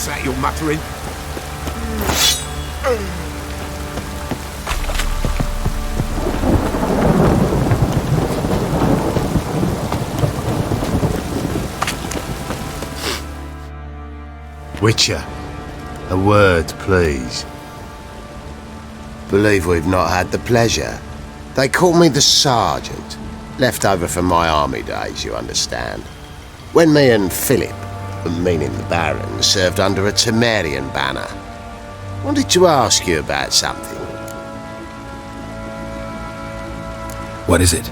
What's that you're muttering? Witcher, a word, please. Believe we've not had the pleasure. They call me the Sergeant. Left over from my army days, you understand. When me and Philip, meaning the Baron, served under a Temerian banner. Wanted to ask you about something. What is it?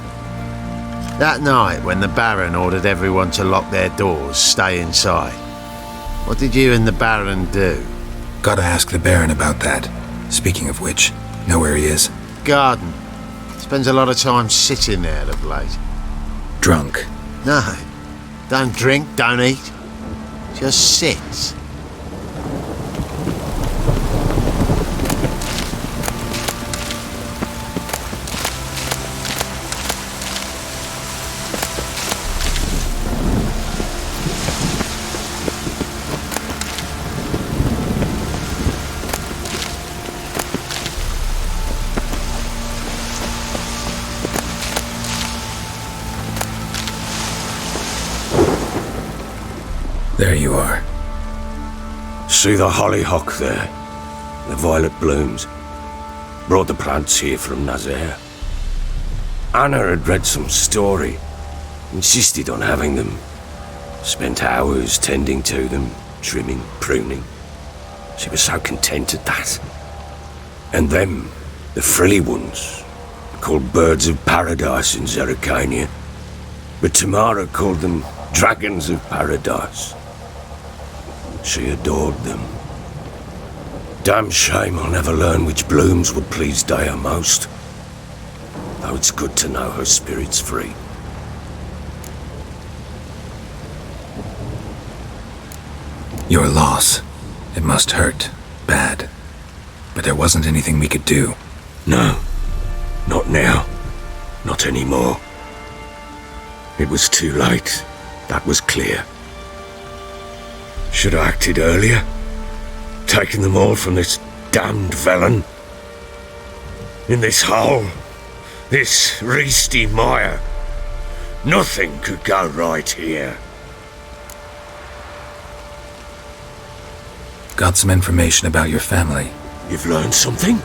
That night when the Baron ordered everyone to lock their doors, stay inside. What did you and the Baron do? Gotta ask the Baron about that. Speaking of which, know where he is? Garden. Spends a lot of time sitting there of late. Drunk. No. Don't drink, don't eat. Just sits. There you are. See the hollyhock there? The violet blooms. Brought the plants here from Nazaire. Anna had read some story. Insisted on having them. Spent hours tending to them, trimming, pruning. She was so content at that. And them, the frilly ones, called birds of paradise in Zerrikania. But Tamara called them dragons of paradise. She adored them. Damn shame I'll never learn which blooms would please Dea most. Though it's good to know her spirit's free. Your loss. It must hurt. Bad. But there wasn't anything we could do. No. Not now. Not anymore. It was too late. That was clear. Should have acted earlier. Taken them all from this damned Velen. In this hole. This reesty mire. Nothing could go right here. Got some information about your family. You've learned something?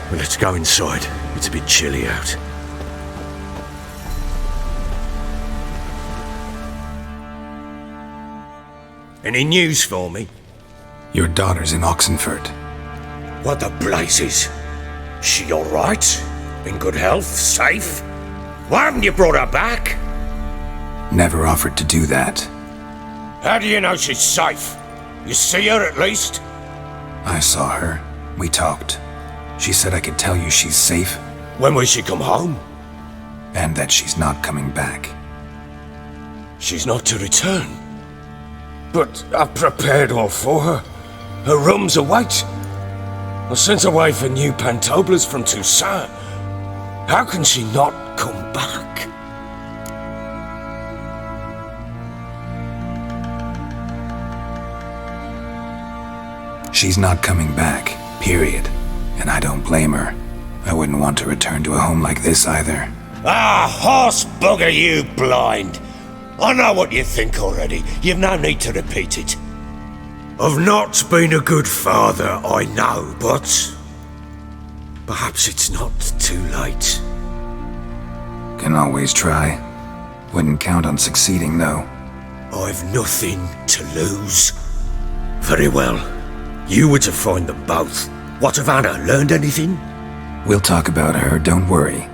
Well, let's go inside. It's a bit chilly out. Any news for me? Your daughter's in Oxenfurt. What the blazes? She all right? In good health? Safe? Why haven't you brought her back? Never offered to do that. How do you know she's safe? You see her at least? I saw her. We talked. She said I could tell you she's safe. When will she come home? And that she's not coming back. She's not to return. But I've prepared all for her. Her rooms await. I sent away for new pantoblas from Toussaint. How can she not come back? She's not coming back, period. And I don't blame her. I wouldn't want to return to a home like this either. Ah, horse bugger you blind! I know what you think already. You've no need to repeat it. I've not been a good father, I know, but perhaps it's not too late. Can always try. Wouldn't count on succeeding, though. I've nothing to lose. Very well. You were to find them both. What of Anna? Learned anything? We'll talk about her, don't worry.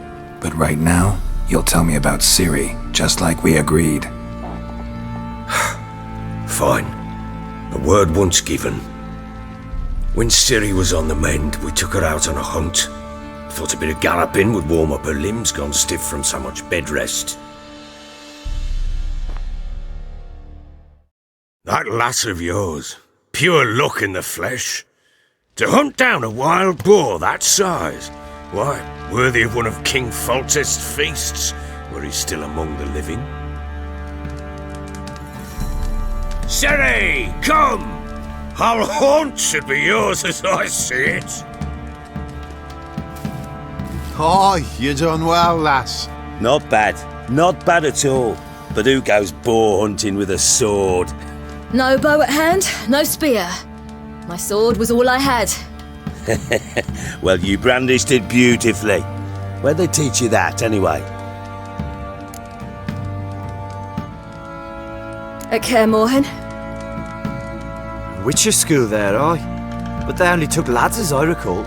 But right now, you'll tell me about Ciri, just like we agreed. Fine. A word once given. When Ciri was on the mend, we took her out on a hunt. Thought a bit of galloping would warm up her limbs, gone stiff from so much bed rest. That lass of yours, pure luck in the flesh. To hunt down a wild boar that size, why, worthy of one of King Foltest's feasts, were he still among the living. Siri, come! Hull Haunt should be yours as I see it. Aye, you done well, lass. Not bad. Not bad at all. But who goes boar hunting with a sword? No bow at hand, no spear. My sword was all I had. Well, you brandished it beautifully. Where'd they teach you that, anyway? At Kaer Morhen. Witcher school there, aye. But they only took lads, as I recall.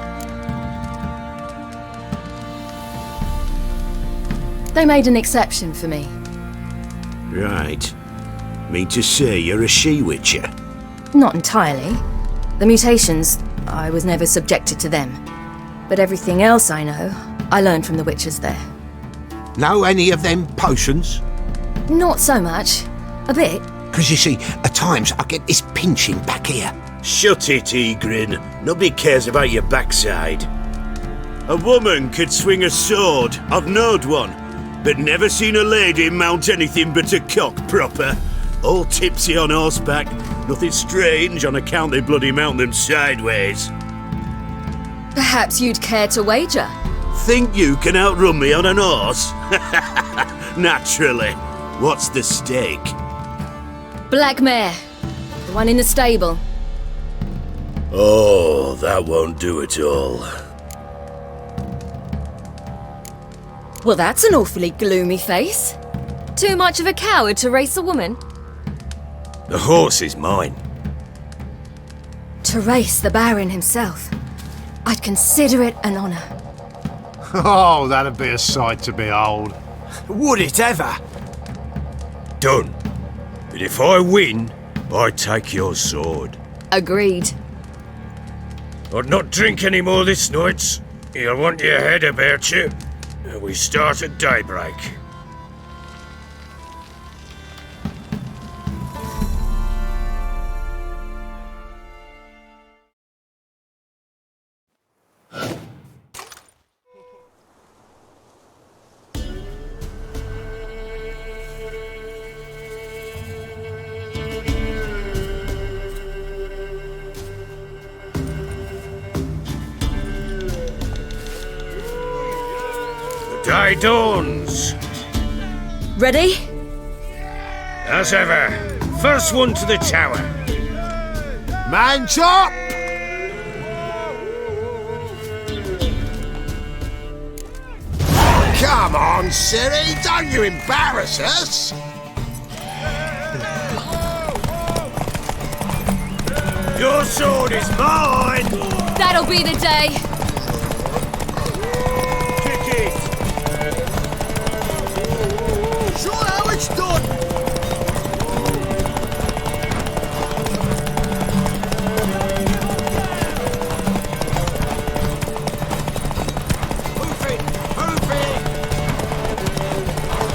They made an exception for me. Right. Mean to say you're a she-witcher? Not entirely. The mutations, I was never subjected to them. But everything else I know, I learned from the witches there. Know any of them potions? Not so much. A bit. 'Cause you see, at times I get this pinching back here. Shut it, Egrin. Nobody cares about your backside. A woman could swing a sword. I've knowed one. But never seen a lady mount anything but a cock proper. All tipsy on horseback. Nothing strange on account they bloody mount them sideways. Perhaps you'd care to wager? Think you can outrun me on an horse? Naturally. What's the stake? Black mare. The one in the stable. Oh, that won't do it all. Well, that's an awfully gloomy face. Too much of a coward to race a woman? The horse is mine. To race the Baron himself. I'd consider it an honour. Oh, that'd be a sight to behold. Would it ever? Done. But if I win, I take your sword. Agreed. I'd not drink any more this night. You'll want your head about you. We start at daybreak. Day dawns. Ready? As ever, first one to the tower. Man chop! Come on, Siri, don't you embarrass us! Your sword is mine! That'll be the day. Kick it! Show how it's done! Move it! Move it!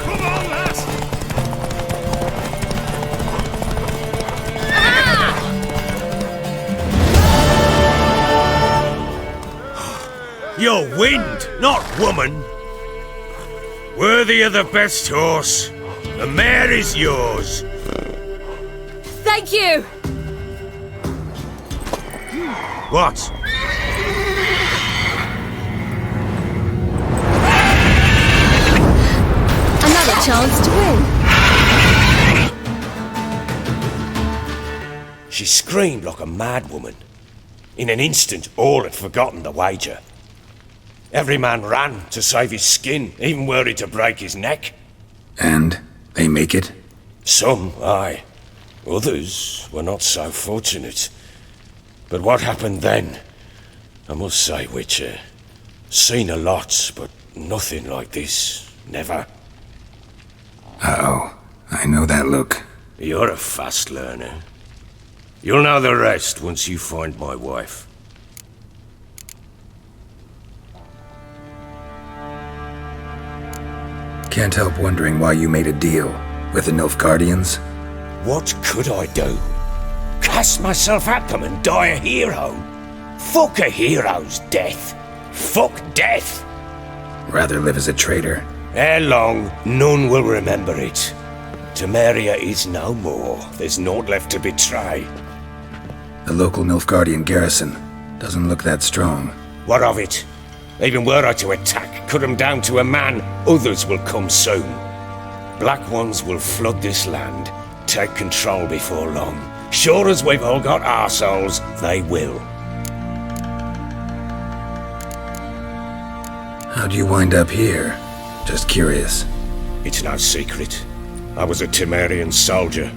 Come on, lass! You're wind, not woman. Worthy of the best horse. The mare is yours. Thank you! What? Another chance to win. She screamed like a madwoman. In an instant, all had forgotten the wager. Every man ran to save his skin, even worried to break his neck. And they make it? Some, aye. Others were not so fortunate. But what happened then? I must say, Witcher, seen a lot, but nothing like this. Never. Uh-oh. I know that look. You're a fast learner. You'll know the rest once you find my wife. Can't help wondering why you made a deal with the Nilfgaardians. What could I do? Cast myself at them and die a hero? Fuck a hero's death. Fuck death. Rather live as a traitor. Ere long, none will remember it. Temeria is no more. There's naught left to betray. The local Nilfgaardian garrison doesn't look that strong. What of it? Even were I to attack, cut them down to a man, others will come soon. Black Ones will flood this land, take control before long. Sure as we've all got arseholes, they will. How'd you wind up here? Just curious. It's no secret. I was a Temerian soldier.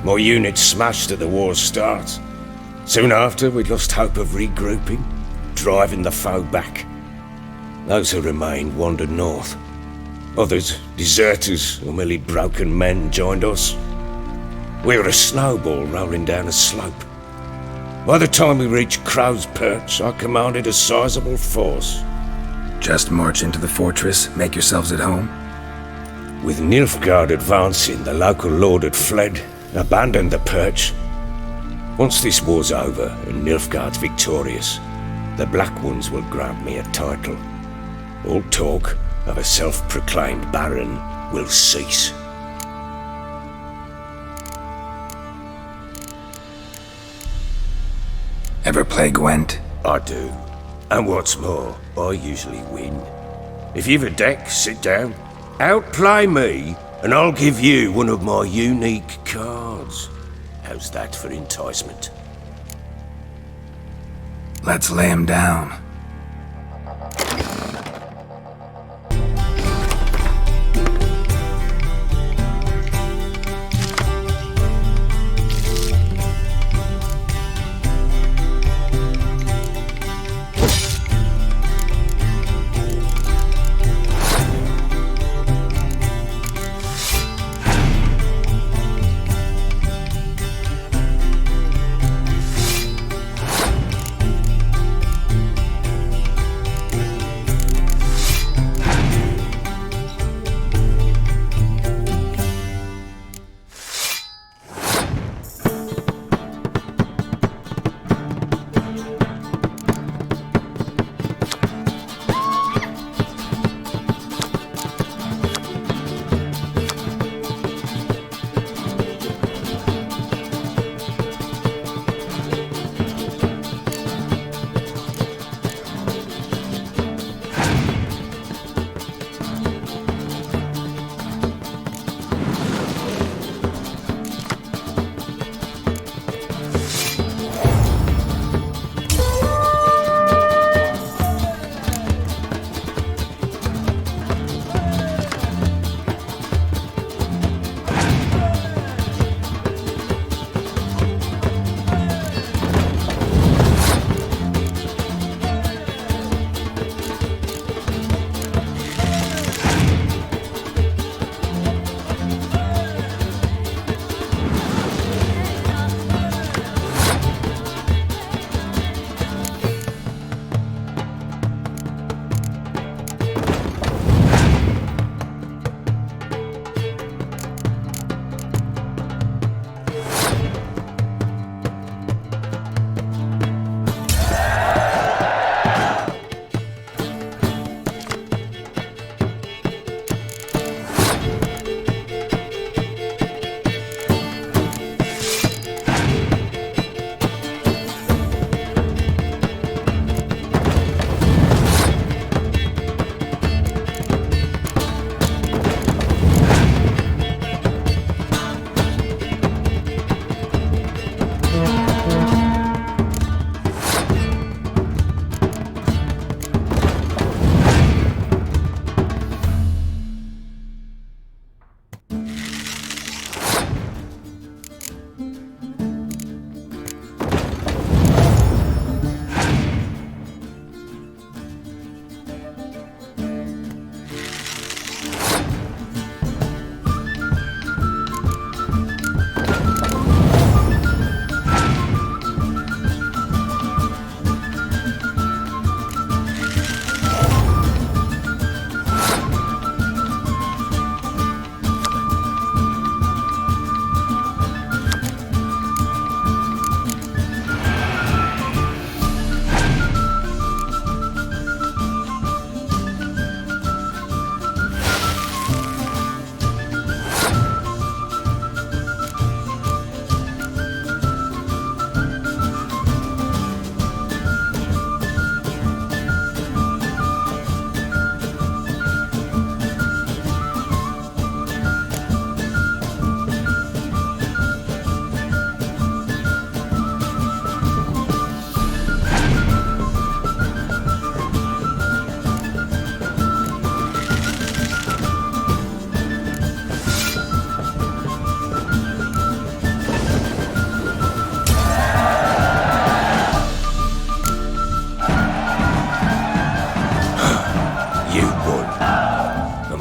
My unit smashed at the war's start. Soon after, we lost hope of regrouping, driving the foe back. Those who remained wandered north. Others, deserters or merely broken men, joined us. We were a snowball rolling down a slope. By the time we reached Crow's Perch, I commanded a sizable force. Just march into the fortress, make yourselves at home? With Nilfgaard advancing, the local lord had fled, abandoned the Perch. Once this war's over and Nilfgaard's victorious, the Black Ones will grant me a title. All talk of a self-proclaimed baron will cease. Ever play Gwent? I do. And what's more, I usually win. If you've a deck, sit down. Outplay me, and I'll give you one of my unique cards. How's that for enticement? Let's lay him down.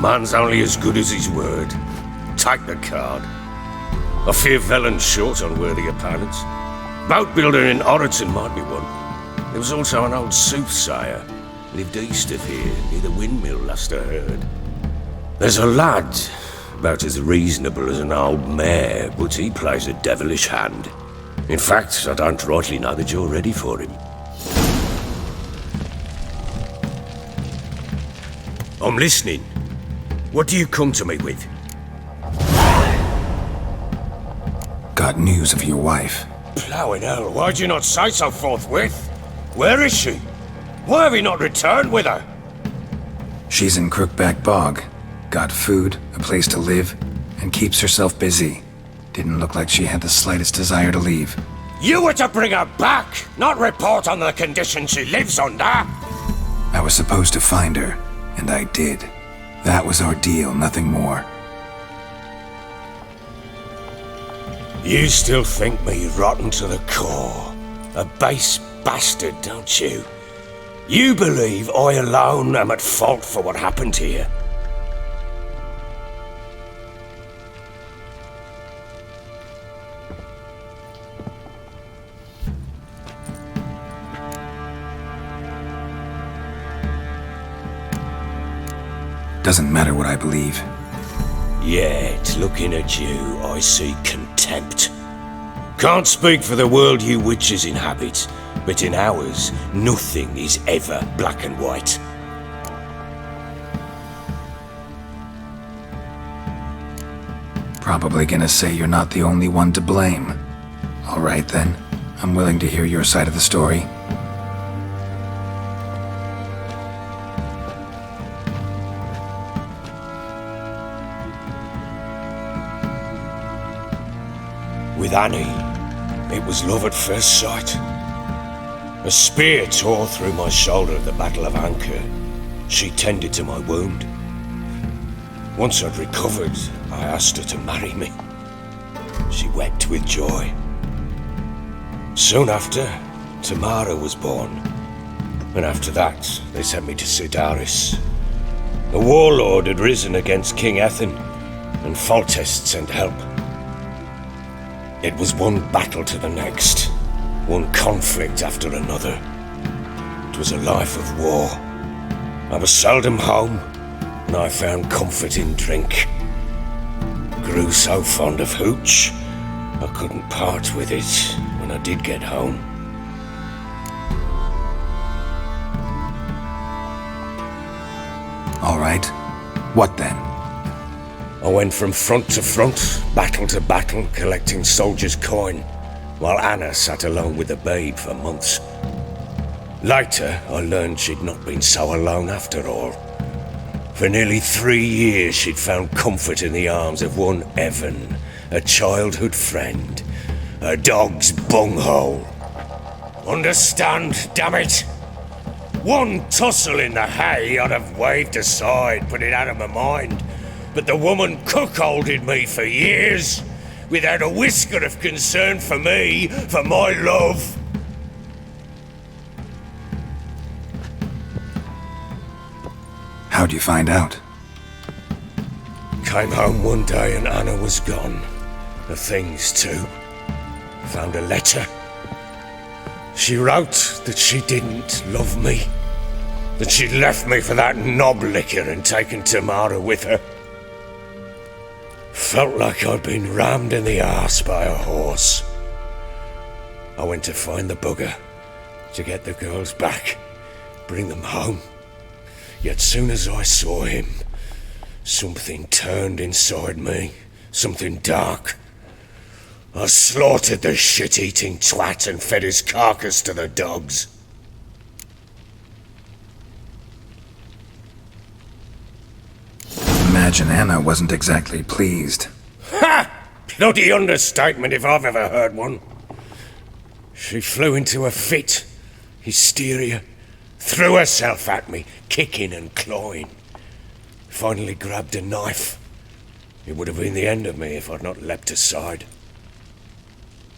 Man's only as good as his word. Take the card. I fear Velen's short on worthy opponents. Boat builder in Oroton might be one. There was also an old soothsayer. Lived east of here, near the windmill, last I heard. There's a lad, about as reasonable as an old mare, but he plays a devilish hand. In fact, I don't rightly know that you're ready for him. I'm listening. What do you come to me with? Got news of your wife. Plowing hell, why'd you not say so forthwith? Where is she? Why have you not returned with her? She's in Crookback Bog. Got food, a place to live, and keeps herself busy. Didn't look like she had the slightest desire to leave. You were to bring her back, not report on the conditions she lives under. I was supposed to find her, and I did. That was our deal, nothing more. You still think me rotten to the core. A base bastard, don't you? You believe I alone am at fault for what happened here. Doesn't matter what I believe. Yet, looking at you, I see contempt. Can't speak for the world you witches inhabit, but in ours, nothing is ever black and white. Probably gonna say you're not the only one to blame. All right then, I'm willing to hear your side of the story. With Annie, it was love at first sight. A spear tore through my shoulder at the Battle of Anchor. She tended to my wound. Once I'd recovered, I asked her to marry me. She wept with joy. Soon after, Tamara was born. And after that, they sent me to Sidaris. The warlord had risen against King Ethan, and Foltest sent help. It was one battle to the next, one conflict after another. It was a life of war. I was seldom home, and I found comfort in drink. Grew so fond of hooch, I couldn't part with it when I did get home. All right. What then? I went from front to front, battle to battle, collecting soldiers' coin, while Anna sat alone with the babe for months. Later, I learned she'd not been so alone after all. For nearly 3 years, she'd found comfort in the arms of one Evan, a childhood friend, a dog's bunghole. Understand, damn it? One tussle in the hay I'd have waved aside, put it out of my mind. But the woman cuckolded me for years, without a whisker of concern for me, for my love. How'd you find out? Came home one day and Anna was gone. The things too. Found a letter. She wrote that she didn't love me. That she'd left me for that knob licker and taken Tamara with her. Felt like I'd been rammed in the arse by a horse. I went to find the bugger, to get the girls back, bring them home. Yet soon as I saw him, something turned inside me, something dark. I slaughtered the shit-eating twat and fed his carcass to the dogs. Imagine Anna wasn't exactly pleased. Ha! Bloody understatement if I've ever heard one. She flew into a fit, hysteria, threw herself at me, kicking and clawing. Finally grabbed a knife. It would have been the end of me if I'd not leapt aside.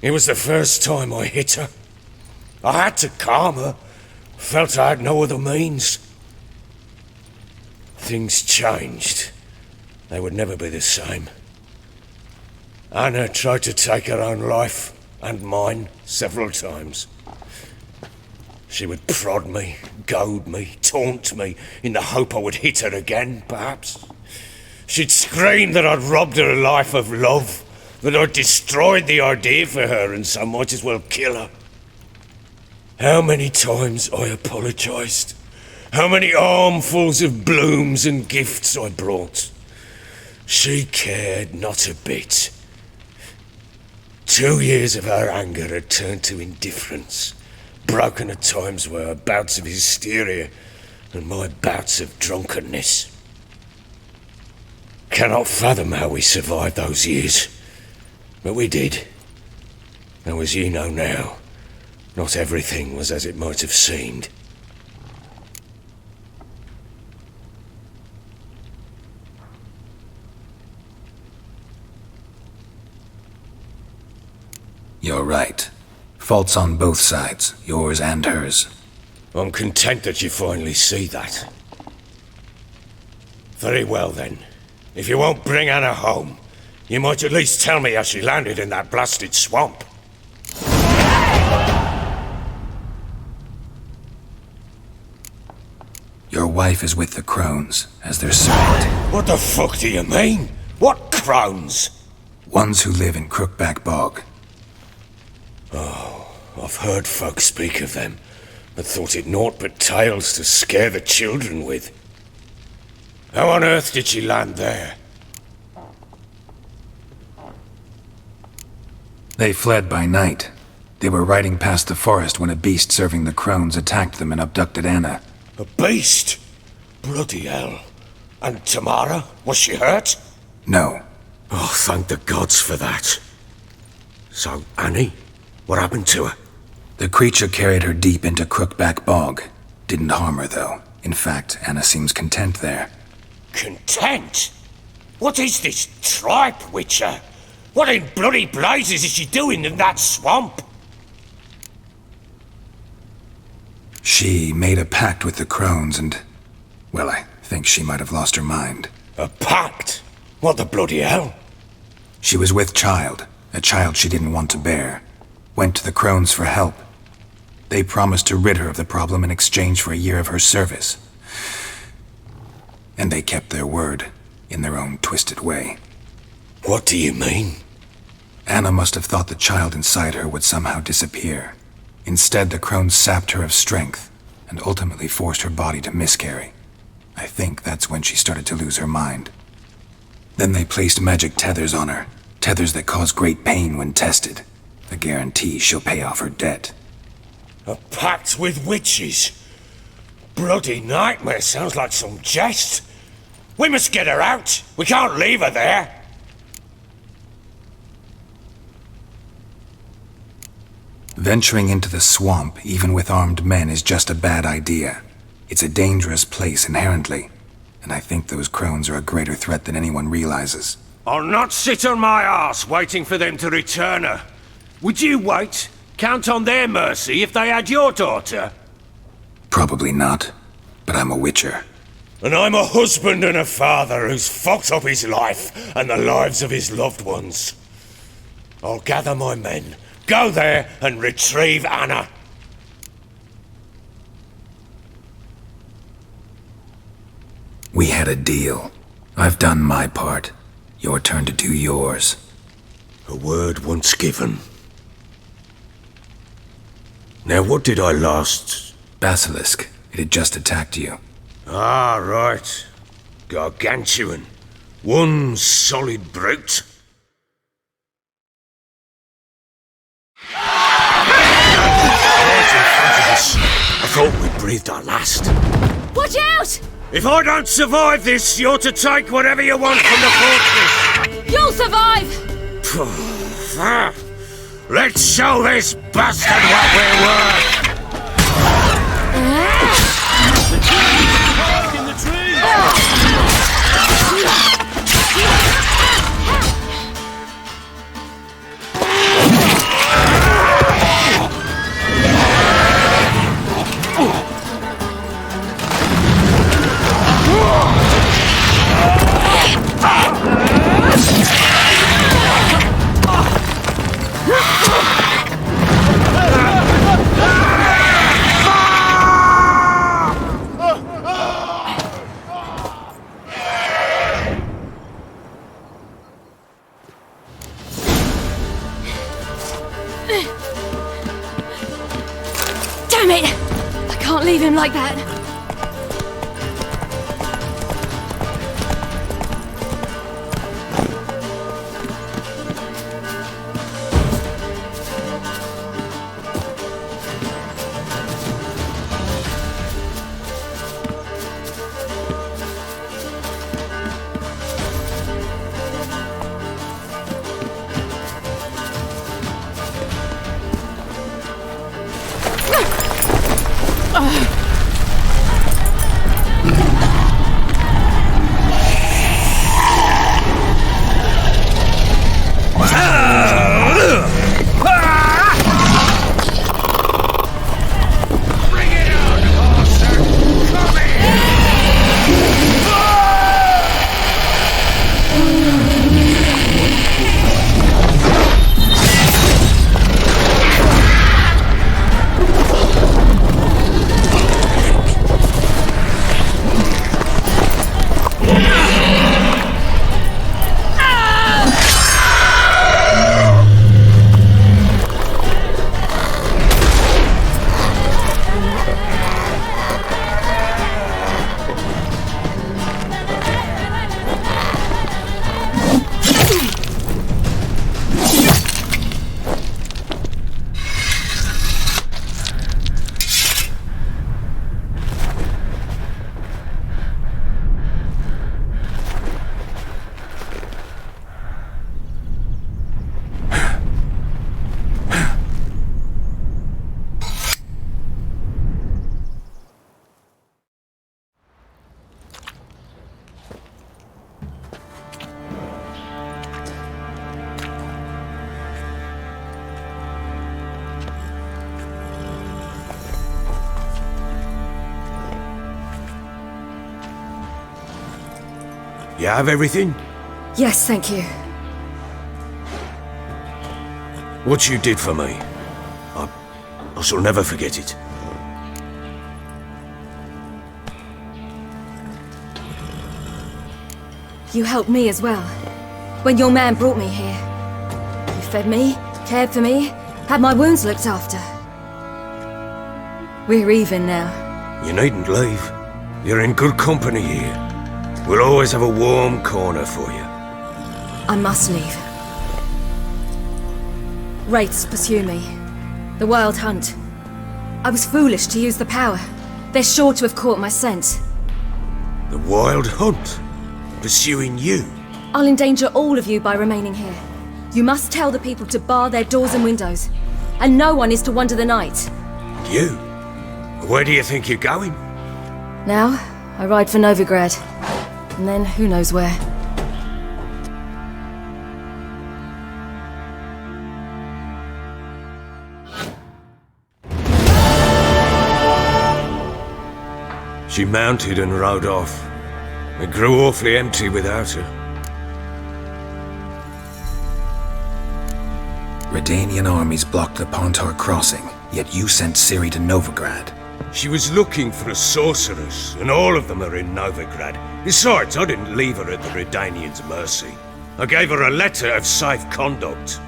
It was the first time I hit her. I had to calm her. Felt I had no other means. Things changed they would never be the same. Anna tried to take her own life, and mine, several times. She would prod me, goad me, taunt me, in the hope I would hit her again, perhaps. She'd scream that I'd robbed her life of love, that I'd destroyed the idea for her, and so might as well kill her. How many times I apologised. How many armfuls of blooms and gifts I brought. She cared not a bit. 2 years of her anger had turned to indifference, broken at times by her bouts of hysteria and my bouts of drunkenness. Cannot fathom how we survived those years, but we did. Though as you know now, not everything was as it might have seemed. You're right. Faults on both sides, yours and hers. I'm content that you finally see that. Very well then. If you won't bring Anna home, you might at least tell me how she landed in that blasted swamp. Your wife is with the crones, as their servant. What the fuck do you mean? What crones? Ones who live in Crookback Bog. Oh, I've heard folk speak of them, but thought it naught but tales to scare the children with. How on earth did she land there? They fled by night. They were riding past the forest when a beast serving the crones attacked them and abducted Anna. A beast? Bloody hell. And Tamara? Was she hurt? No. Oh, thank the gods for that. So, Annie? What happened to her? The creature carried her deep into Crookback Bog. Didn't harm her, though. In fact, Anna seems content there. Content? What is this tripe, Witcher? What in bloody blazes is she doing in that swamp? She made a pact with the crones and... well, I think she might have lost her mind. A pact? What the bloody hell? She was with child, a child she didn't want to bear. Went to the crones for help. They promised to rid her of the problem in exchange for a year of her service. And they kept their word, in their own twisted way. What do you mean? Anna must have thought the child inside her would somehow disappear. Instead, the crones sapped her of strength, and ultimately forced her body to miscarry. I think that's when she started to lose her mind. Then they placed magic tethers on her, tethers that cause great pain when tested. A guarantee she'll pay off her debt. A pact with witches? Bloody nightmare, sounds like some jest. We must get her out. We can't leave her there. Venturing into the swamp, even with armed men, is just a bad idea. It's a dangerous place inherently, and I think those crones are a greater threat than anyone realizes. I'll not sit on my arse waiting for them to return her. Would you wait? Count on their mercy if they had your daughter? Probably not, but I'm a witcher. And I'm a husband and a father who's fucked up his life and the lives of his loved ones. I'll gather my men, go there and retrieve Anna. We had a deal. I've done my part. Your turn to do yours. A word once given. Now what did I last... Basilisk. It had just attacked you. Ah, right. Gargantuan. One solid brute. I thought we breathed our last. Watch out! If I don't survive this, you're to take whatever you want from the fortress. You'll survive! Let's show this bastard what we're worth. In the tree. can't leave him like that. You have everything? Yes, thank you. What you did for me, I shall never forget it. You helped me as well. When your man brought me here. You fed me, cared for me, had my wounds looked after. We're even now. You needn't leave. You're in good company here. We'll always have a warm corner for you. I must leave. Wraiths pursue me. The Wild Hunt. I was foolish to use the power. They're sure to have caught my scent. The Wild Hunt? Pursuing you? I'll endanger all of you by remaining here. You must tell the people to bar their doors and windows. And no one is to wander the night. You? Where do you think you're going? Now, I ride for Novigrad. And then who knows where. She mounted and rode off. It grew awfully empty without her. Redanian armies blocked the Pontar crossing, yet you sent Ciri to Novigrad. She was looking for a sorceress, and all of them are in Novigrad. Besides, I didn't leave her at the Redanians' mercy. I gave her a letter of safe conduct.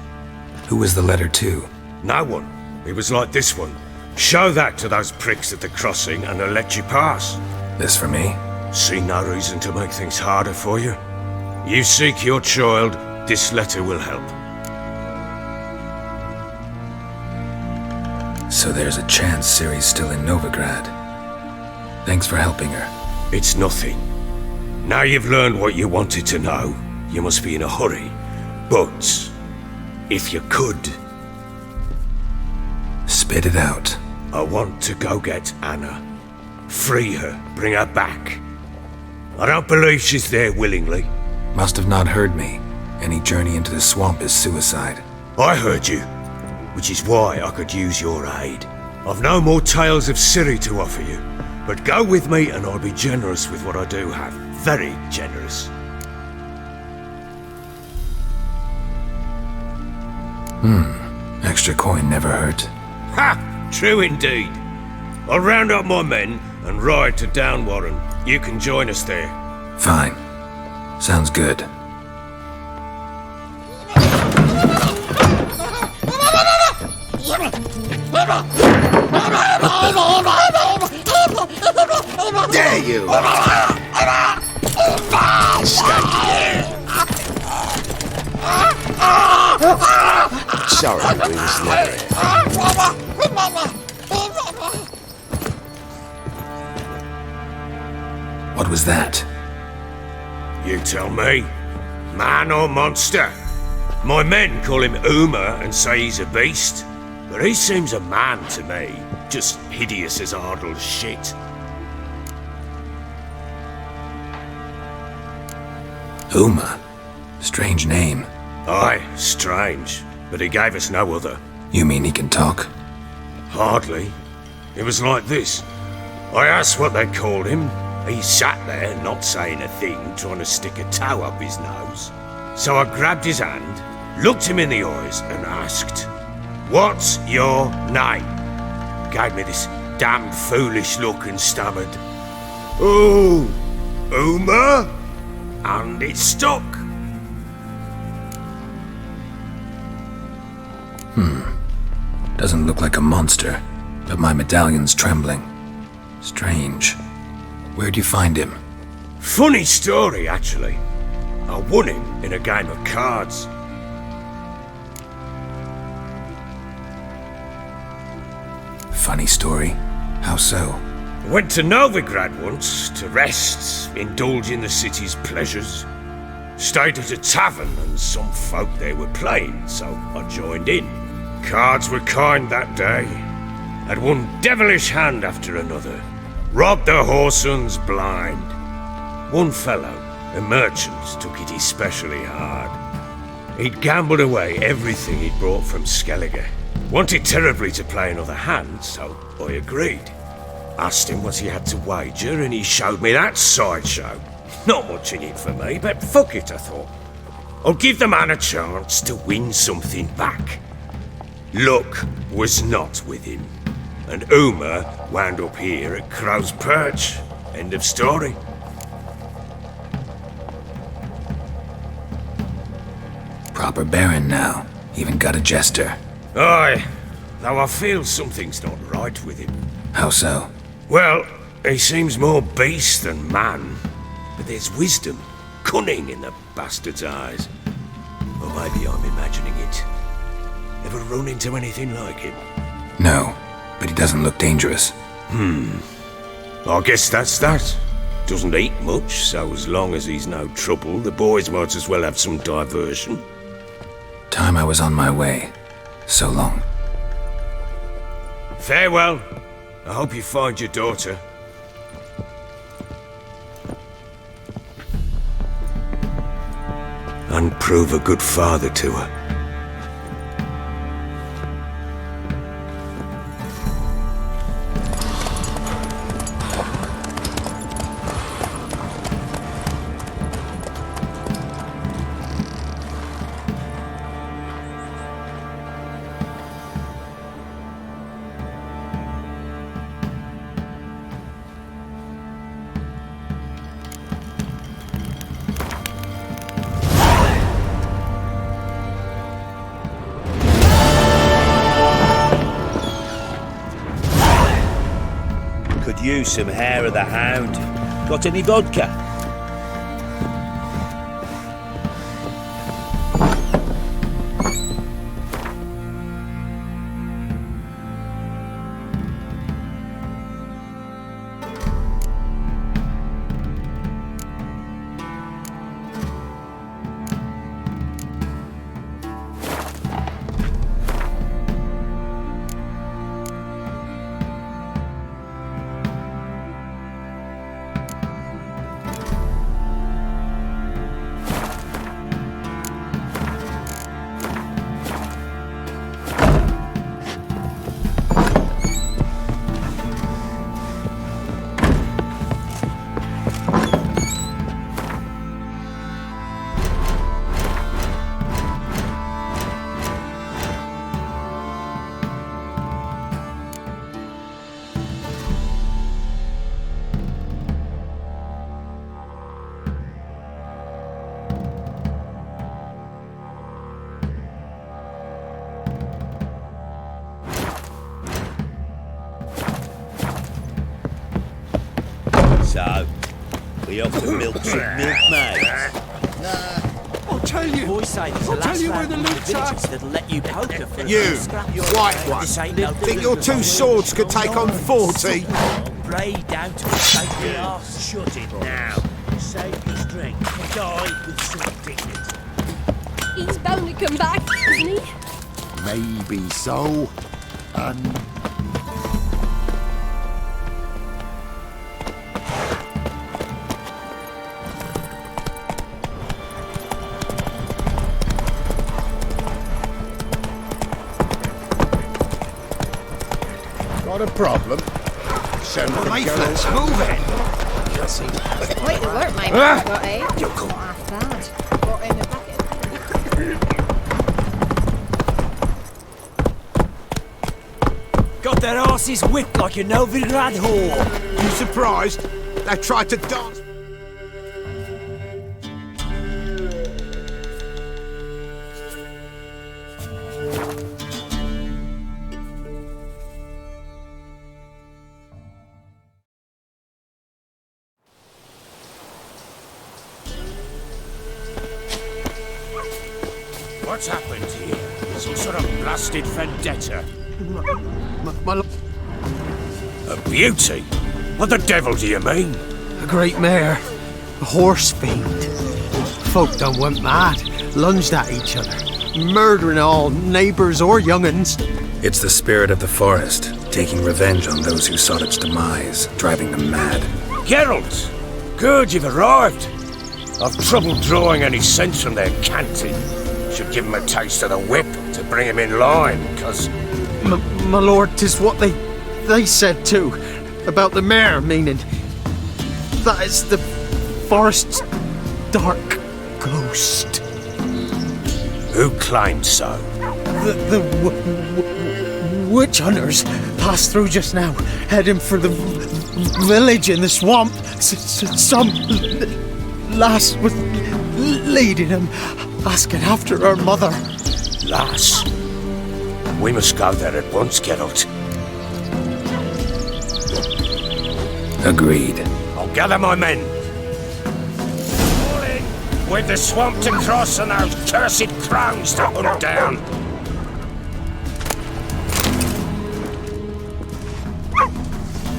Who was the letter to? No one. It was like this one. Show that to those pricks at the crossing and they'll let you pass. This for me? See no reason to make things harder for you. You seek your child, this letter will help. So there's a chance Ciri's still in Novigrad. Thanks for helping her. It's nothing. Now you've learned what you wanted to know, you must be in a hurry. But, if you could... Spit it out. I want to go get Anna. Free her, bring her back. I don't believe she's there willingly. Must have not heard me. Any journey into the swamp is suicide. I heard you, which is why I could use your aid. I've no more tales of Ciri to offer you, but go with me and I'll be generous with what I do have. Very generous. Extra coin never hurt. Ha! True indeed. I'll round up my men and ride to Downwarren. You can join us there. Fine. Sounds good. you. Escape. Sorry, we was never here. What was that? You tell me. Man or monster? My men call him Uma and say he's a beast. But he seems a man to me. Just hideous as Ardle's shit. Uma? Strange name. Aye, strange. But he gave us no other. You mean he can talk? Hardly. It was like this. I asked what they called him. He sat there, not saying a thing, trying to stick a toe up his nose. So I grabbed his hand, looked him in the eyes, and asked, "What's your name?" Gave me this damn foolish look and stammered, "Oh, Uma?" And it stuck. Doesn't look like a monster, but my medallion's trembling. Strange. Where'd you find him? Funny story, actually. I won him in a game of cards. Funny story. How so? I went to Novigrad once to rest, indulge in the city's pleasures. Stayed at a tavern and some folk there were playing, so I joined in. Cards were kind that day. Had one devilish hand after another. Robbed the whoresons blind. One fellow, a merchant, took it especially hard. He'd gambled away everything he'd brought from Skellige. Wanted terribly to play another hand, so I agreed. Asked him what he had to wager, and he showed me that sideshow. Not much in it for me, but fuck it, I thought. I'll give the man a chance to win something back. Luck was not with him, and Uma wound up here at Crow's Perch. End of story. Proper baron now. Even got a jester. Aye, though I feel something's not right with him. How so? Well, he seems more beast than man, but there's wisdom, cunning in the bastard's eyes. Or maybe I'm imagining it. Ever run into anything like him? No, but he doesn't look dangerous. I guess that's that. Doesn't eat much, so as long as he's no trouble, the boys might as well have some diversion. Time I was on my way. So long. Farewell. I hope you find your daughter. And prove a good father to her. Could use some hair of the hound. Got any vodka? So, we off to milk some milkmaids. I'll tell you. Boys say there's a I'll tell last you where round the in loot's villages at. that'll let you poker for a You, few scrap your white way. one, This ain't no think your two swords could take on 40? Braid down to a safety arse. Shut it now. Save your strength. Die with some dignity. He's bound to come back, isn't he? Maybe so. Got a problem? Send them Let's move it. Quite the work, mate. Got eh? Not half bad. Got in the bucket. Got their asses whipped like a Novigrad whore. You surprised? They tried to dance. What's happened here? Some sort of blasted vendetta? My A beauty? What the devil do you mean? a great mare. A horse fiend. Folk done went mad. Lunged at each other. Murdering all neighbours or young'uns. It's the spirit of the forest, taking revenge on those who sought its demise, driving them mad. Geralt! Good, you've arrived. I've trouble drawing any sense from their canting. Should give 'em a taste of the whip to bring 'em in line, 'cause... My lord, 'tis what they said too. About the mare, meaning that is the forest's dark ghost. Who claimed so? The witch hunters passed through just now, heading for the village in the swamp. Some lass was leading them, asking after her mother. Lass? We must go there at once, Geralt. Agreed. I'll gather my men. All in, with the swamp to cross and those cursed crows to hunt down.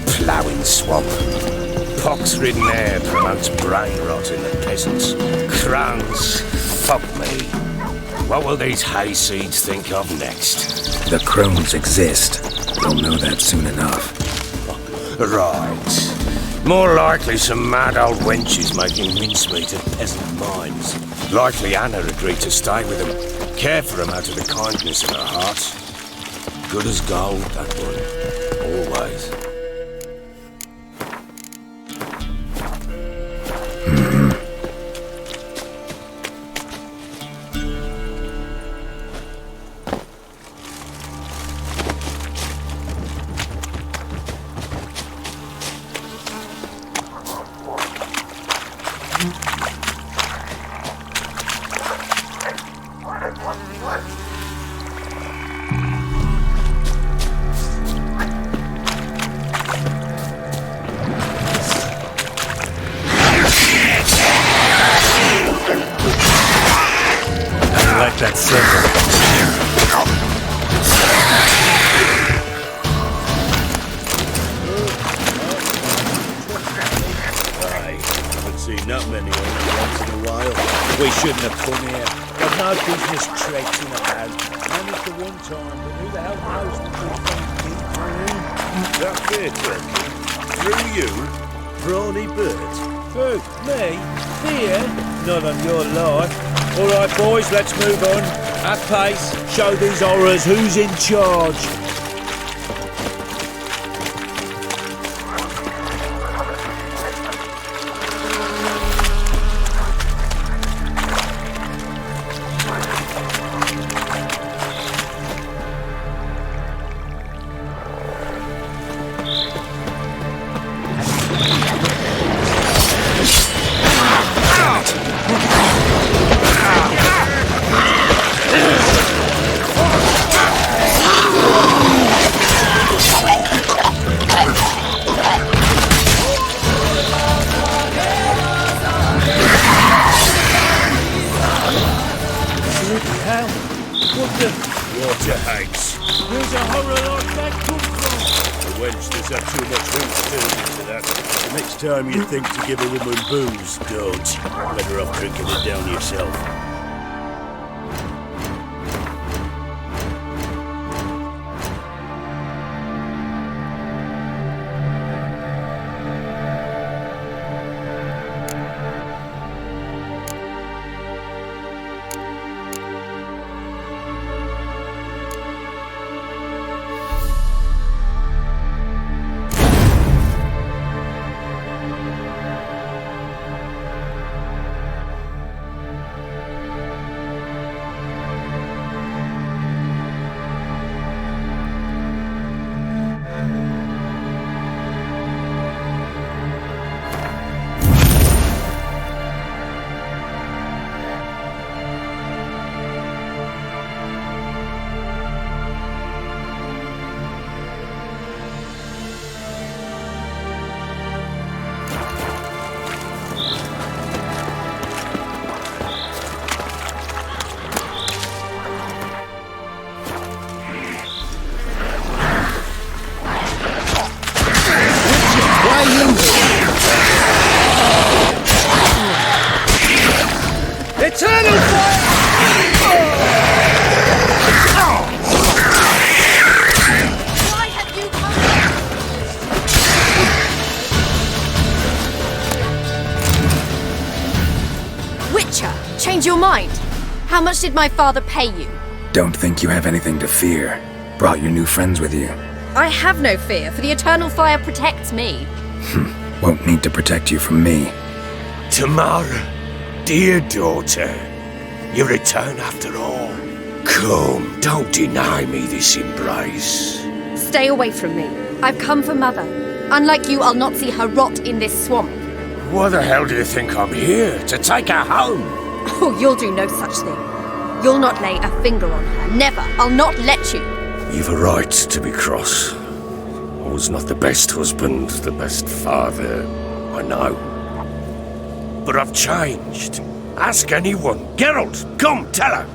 Ploughing swamp. Pox-ridden air promotes brain rot in the peasants. Crones, fuck me. What will these hayseeds think of next? The crones exist. They'll know that soon enough. Right. More likely some mad old wenches making mincemeat of peasant minds. Likely Anna agreed to stay with them, care for them out of the kindness of her heart. Good as gold, that one. Always. Like that silver. Aye, haven't seen that many once in a while. We shouldn't have come here. We've no business traipsing about. Managed the one time, but who the hell knows what we'll find deep That's fair talking. Through you, Brawny Bird. Who? Me? Here? Not on your life. All right, boys, let's move on. At pace, show these horrors who's in charge. Next time you think to give a woman booze, don't. Better off drinking it down yourself. Eternal fire! Why have you come? Witcher, change your mind. How much did my father pay you? Don't think you have anything to fear. Brought your new friends with you. I have no fear, for the eternal fire protects me. Won't need to protect you from me. Tamara, dear daughter, you return after all. Come, don't deny me this embrace. Stay away from me. I've come for Mother. Unlike you, I'll not see her rot in this swamp. What the hell do you think I'm here? To take her home? Oh, you'll do no such thing. You'll not lay a finger on her. Never. I'll not let you. You've a right to be cross. I was not the best husband, the best father, I know. But I've changed. Ask anyone. Geralt, come, tell her.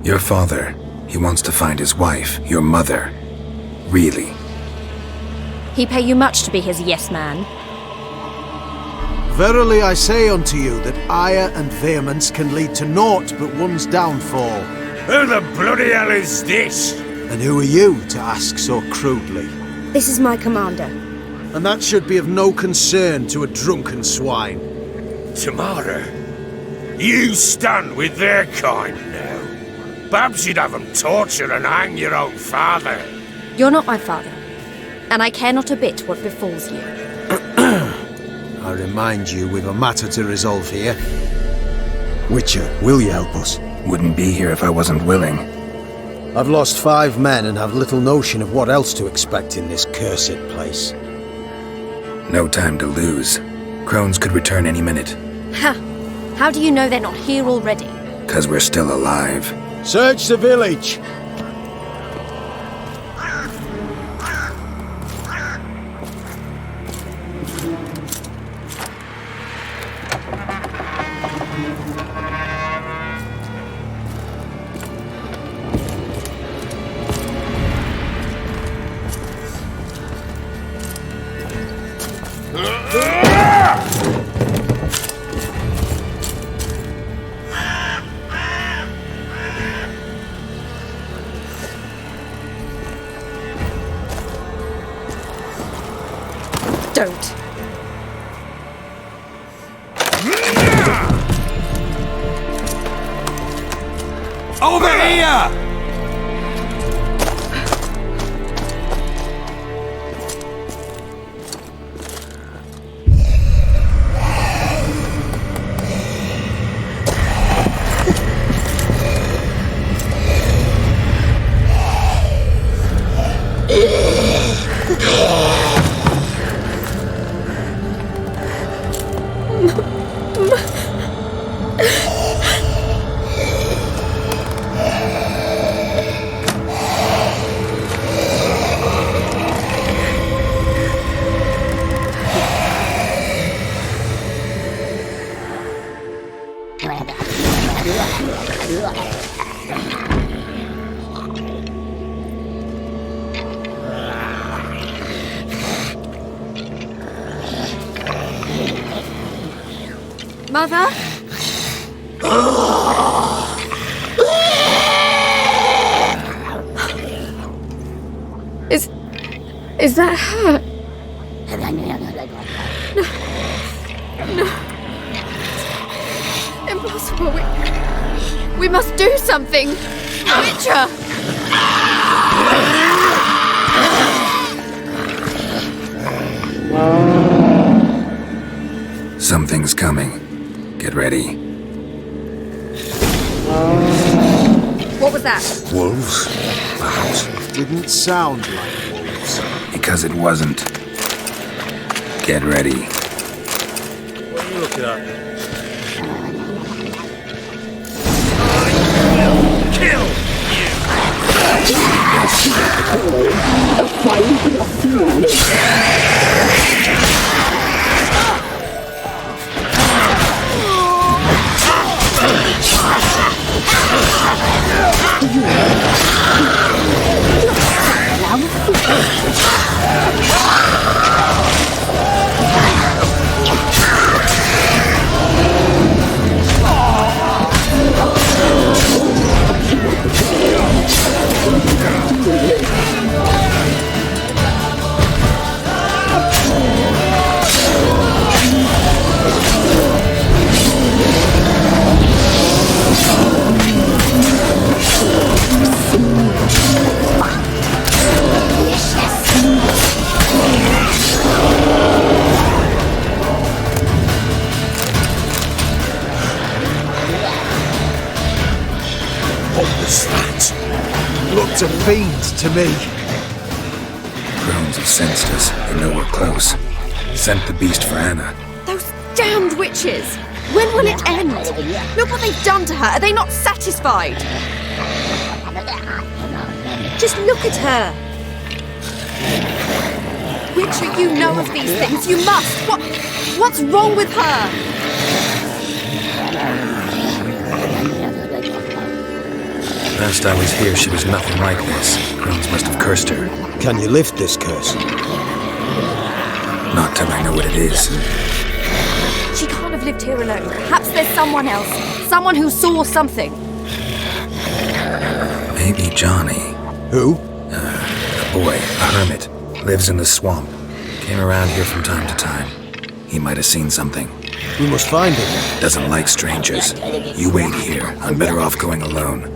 Your father, he wants to find his wife, your mother. Really? He pay you much to be his yes man. Verily I say unto you that ire and vehemence can lead to naught but one's downfall. Who the bloody hell is this? And who are you to ask so crudely? This is my commander. And that should be of no concern to a drunken swine. Tamara, you stand with their kind now. Perhaps you'd have them torture and hang your own father. You're not my father, and I care not a bit what befalls you. I remind you we've a matter to resolve here. Witcher, will you help us? Wouldn't be here if I wasn't willing. I've lost 5 men and have little notion of what else to expect in this cursed place. No time to lose. Crones could return any minute. Ha! How do you know they're not here already? 'Cause we're still alive. Search the village! Don't. Over here! Mother? Is that her? No. Impossible. We must do something. Witcher! Something's coming. Get ready. What was that? Wolves? Perhaps. Didn't sound like wolves. Because it wasn't. Get ready. What are you looking at? Kill Looked a fiend to me. Crones have sensed us. They know we're close. Sent the beast for Anna. Those damned witches! When will it end? Look what they've done to her. Are they not satisfied? Just look at her. Witcher, you know of these things. You must. What's wrong with her? Last I was here, she was nothing like this. Crones must have cursed her. Can you lift this curse? Not till I know what it is. She can't have lived here alone. Perhaps there's someone else. Someone who saw something. Maybe Johnny. Who? A boy, a hermit. Lives in the swamp. Came around here from time to time. He might have seen something. We must find him. Doesn't like strangers. You wait here. I'm better off going alone.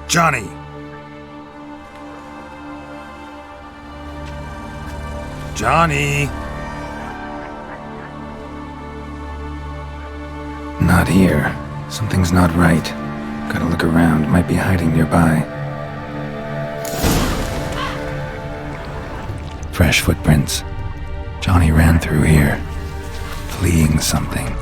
Johnny! Johnny! Not here. Something's not right. Gotta look around. Might be hiding nearby. Fresh footprints. Johnny ran through here, fleeing something.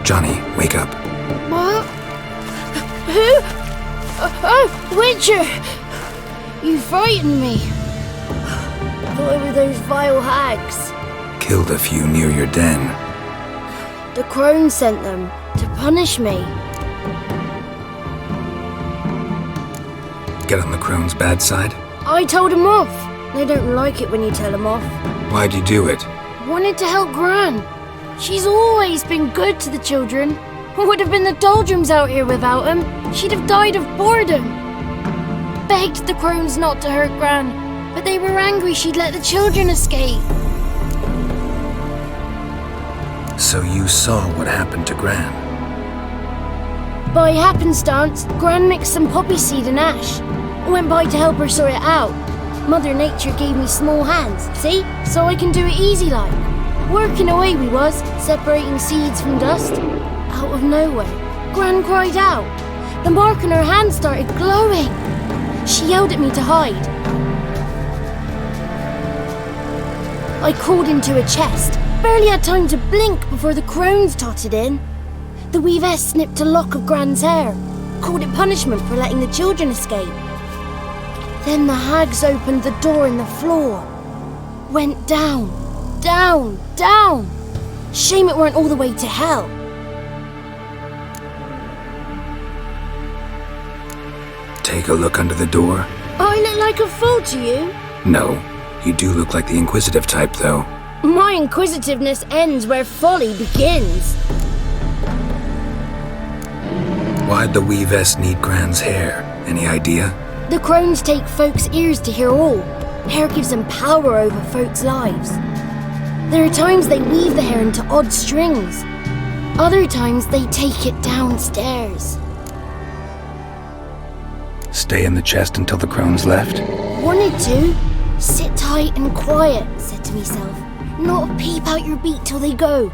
Johnny, wake up. What? Who? Oh, Witcher! You frightened me. Thought it were those vile hags. Killed a few near your den. The crone sent them to punish me. Get on the crone's bad side? I told him off. They don't like it when you tell them off. Why'd you do it? Wanted to help Gran. She's always been good to the children. Would have been the doldrums out here without him. She'd have died of boredom. Begged the crones not to hurt Gran, but they were angry she'd let the children escape. So you saw what happened to Gran? By happenstance, Gran mixed some poppy seed and ash. Went by to help her sort it out. Mother Nature gave me small hands, see? So I can do it easy like. Working away we was, separating seeds from dust. Out of nowhere, Gran cried out. The mark on her hand started glowing. She yelled at me to hide. I crawled into a chest. Barely had time to blink before the crones totted in. The weavess snipped a lock of Gran's hair. Called it punishment for letting the children escape. Then the hags opened the door in the floor. Went down, down, down. Shame it weren't all the way to hell. Take a look under the door? I look like a fool to you? No. You do look like the inquisitive type, though. My inquisitiveness ends where folly begins. Why'd the weavess need Gran's hair? Any idea? The crones take folks' ears to hear all. Hair gives them power over folks' lives. There are times they weave the hair into odd strings. Other times they take it downstairs. Stay in the chest until the crones left? Wanted to. Sit tight and quiet, said to myself. Not peep out your beak till they go.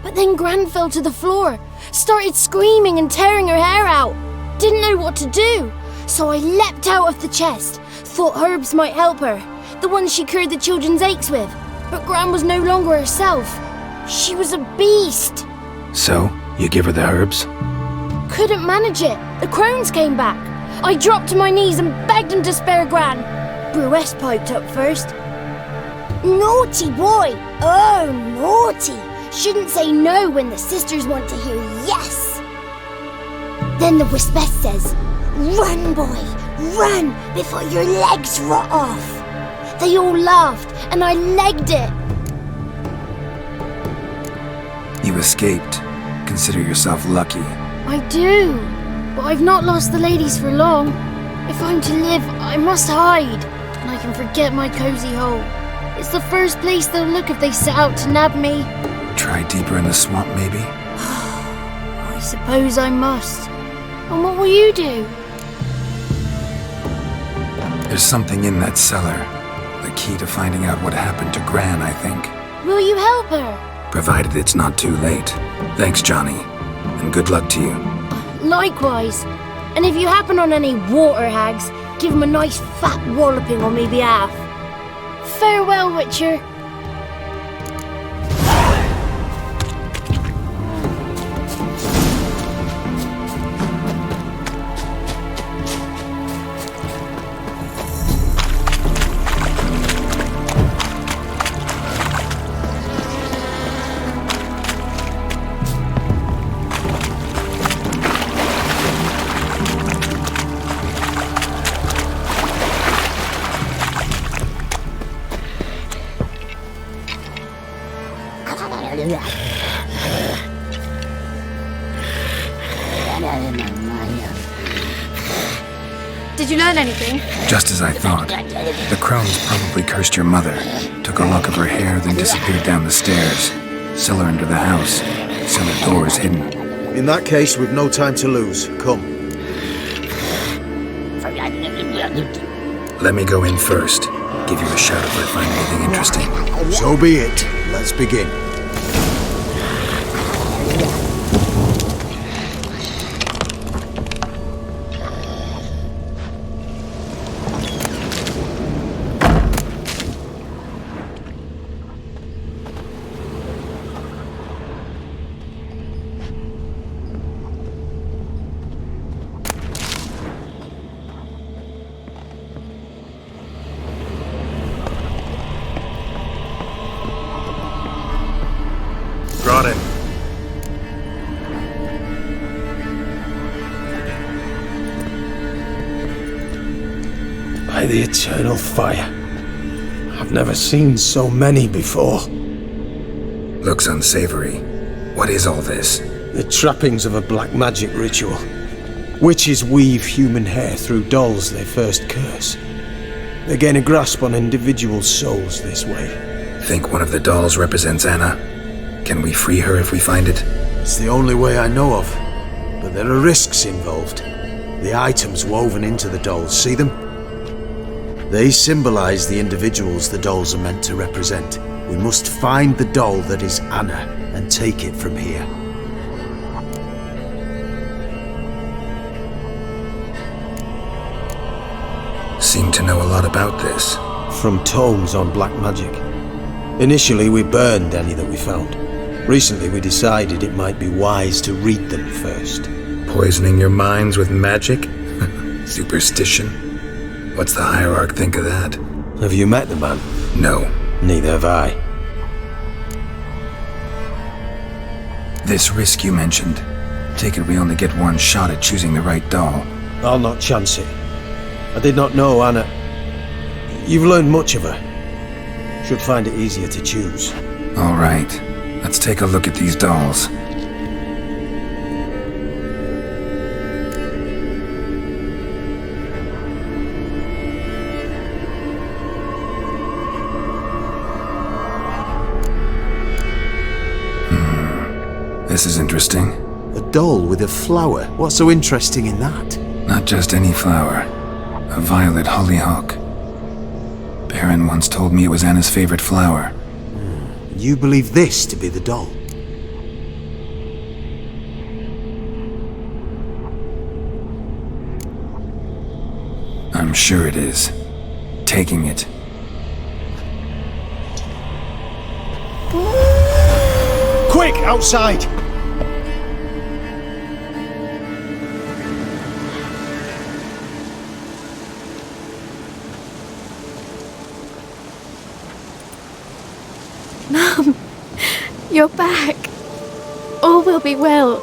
But then Gran fell to the floor, started screaming and tearing her hair out. Didn't know what to do, so I leapt out of the chest. Thought herbs might help her, the ones she cured the children's aches with. But Gran was no longer herself. She was a beast. So, you give her the herbs? Couldn't manage it. The crones came back. I dropped to my knees and begged them to spare Gran. Bruess piped up first. Naughty boy! Oh, naughty! Shouldn't say no when the sisters want to hear yes! Then the Wispess says, "Run, boy, run before your legs rot off!" They all laughed and I legged it. You escaped. Consider yourself lucky. I do, but I've not lost the ladies for long. If I'm to live, I must hide, and I can forget my cozy hole. It's the first place they'll look if they set out to nab me. Try deeper in the swamp, maybe? I suppose I must. And what will you do? There's something in that cellar. The key to finding out what happened to Gran, I think. Will you help her? Provided it's not too late. Thanks, Johnny. And good luck to you. Likewise. And if you happen on any water hags, give them a nice fat walloping on me behalf. Farewell, Witcher. Did you learn anything? Just as I thought. The crones probably cursed your mother, took a lock of her hair, then disappeared down the stairs. Cellar under the house. Cellar door is hidden. In that case, we've no time to lose. Come. Let me go in first. Give you a shout if I find anything interesting. So be it. Let's begin. Brought it. By the eternal fire. I've never seen so many before. Looks unsavory. What is all this? The trappings of a black magic ritual. Witches weave human hair through dolls they first curse. They gain a grasp on individual souls this way. Think one of the dolls represents Anna? Can we free her if we find it? It's the only way I know of. But there are risks involved. The items woven into the dolls, see them? They symbolize the individuals the dolls are meant to represent. We must find the doll that is Anna and take it from here. Seem to know a lot about this. From tomes on black magic. Initially, we burned any that we found. Recently, we decided it might be wise to read them first. Poisoning your minds with magic? Superstition? What's the hierarch think of that? Have you met the man? No. Neither have I. This risk you mentioned. Take it we only get one shot at choosing the right doll. I'll not chance it. I did not know Anna. You've learned much of her. Should find it easier to choose. All right. Let's take a look at these dolls. This is interesting. A doll with a flower. What's so interesting in that? Not just any flower. A violet hollyhock. Baron once told me it was Anna's favorite flower. You believe this to be the doll? I'm sure it is. Taking it. Quick, outside! Mum, you're back. All will be well.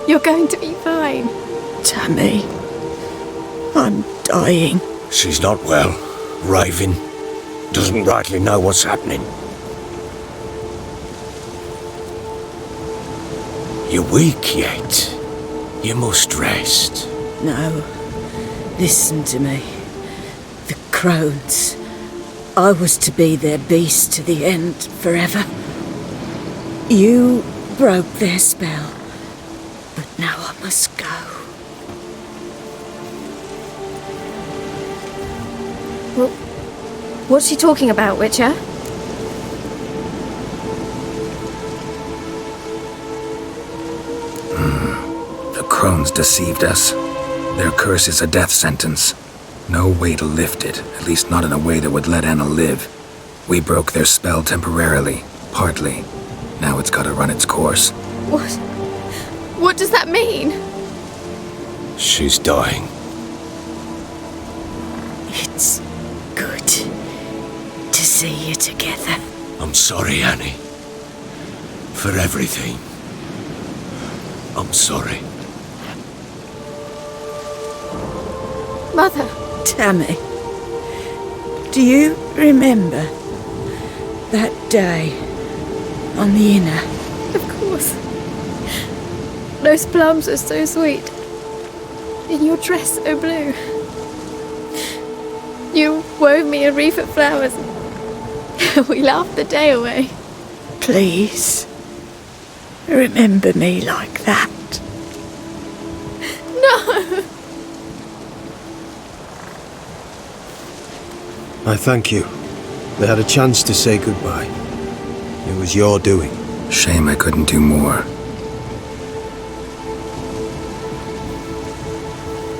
You're going to be fine. Tammy, I'm dying. She's not well. Raving. Doesn't rightly know what's happening. You're weak yet. You must rest. No, listen to me. The crones. I was to be their beast to the end, forever. You broke their spell, but now I must go. Well, what's she talking about, Witcher? The crones deceived us. Their curse is a death sentence. No way to lift it, at least not in a way that would let Anna live. We broke their spell temporarily, partly. Now it's gotta run its course. What? What does that mean? She's dying. It's good to see you together. I'm sorry, Annie. For everything. I'm sorry. Mother. Tammy, do you remember that day on the Inner? Of course. Those plums are so sweet. In your dress so blue. You wove me a wreath of flowers. We laughed the day away. Please, remember me like that. No! I thank you. They had a chance to say goodbye. It was your doing. Shame I couldn't do more.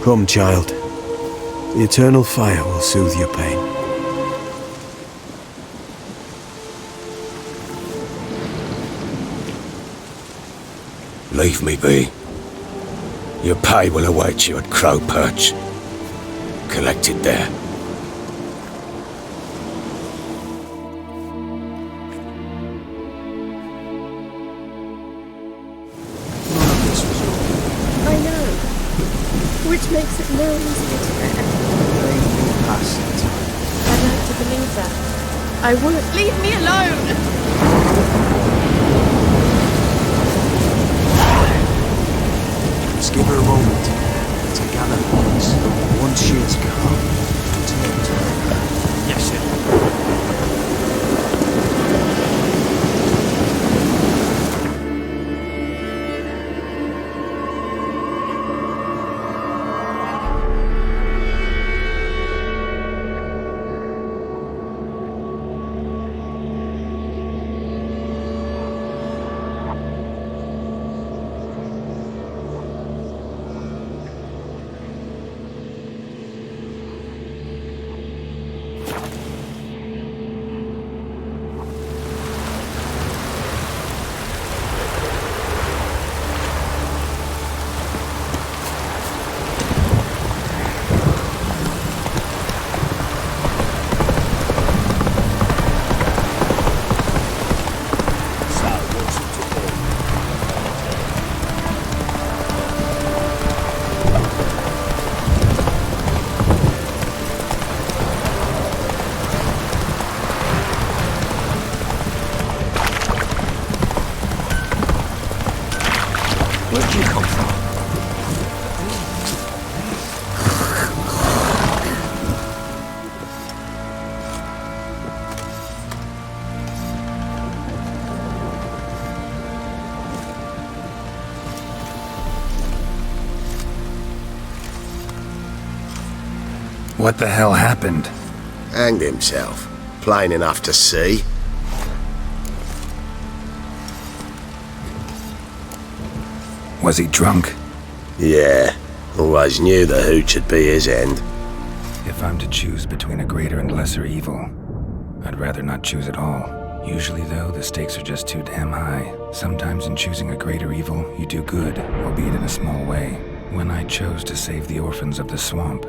Come, child. The eternal fire will soothe your pain. Leave me be. Your pay will await you at Crow Perch. Collected there. which makes it no easier to bear. Past the time. I'd like to believe that. I won't. Leave me alone! Just give her a moment to gather thoughts. Once she's calm, Yes, sir. Where'd you come from? What the hell happened? Hanged himself. Plain enough to see. Was he drunk? Yeah. Always knew the hooch would be his end. If I'm to choose between a greater and lesser evil, I'd rather not choose at all. Usually, though, the stakes are just too damn high. Sometimes in choosing a greater evil, you do good, albeit in a small way. When I chose to save the orphans of the swamp,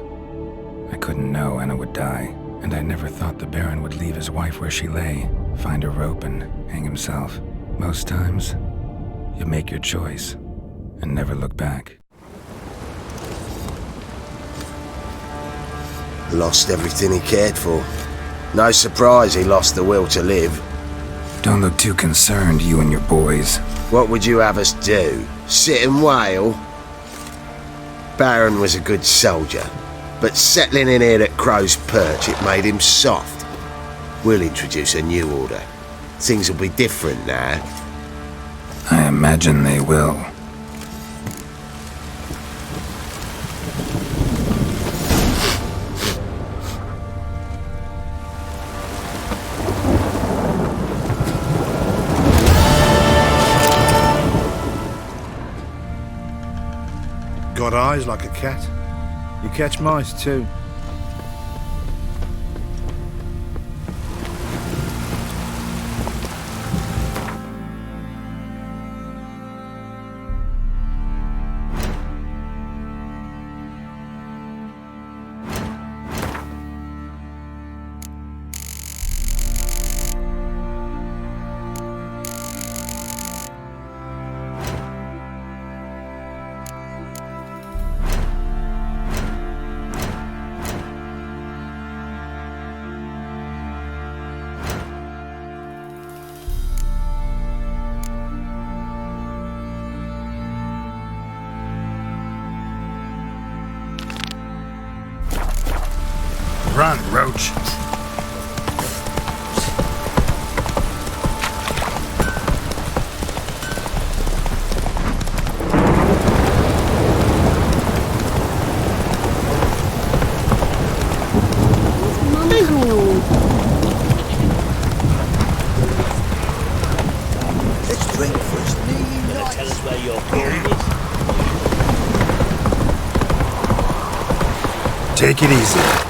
I couldn't know Anna would die, and I never thought the Baron would leave his wife where she lay, find a rope and hang himself. Most times, you make your choice and never look back. Lost everything he cared for. No surprise he lost the will to live. Don't look too concerned, you and your boys. What would you have us do? Sit and wail? Baron was a good soldier, but settling in here at Crow's Perch, it made him soft. We'll introduce a new order. Things will be different now. I imagine they will. Got eyes like a cat. You catch mice too. Run, Roach. Let's drink first. Gonna tell us where you're going is? Take it easy.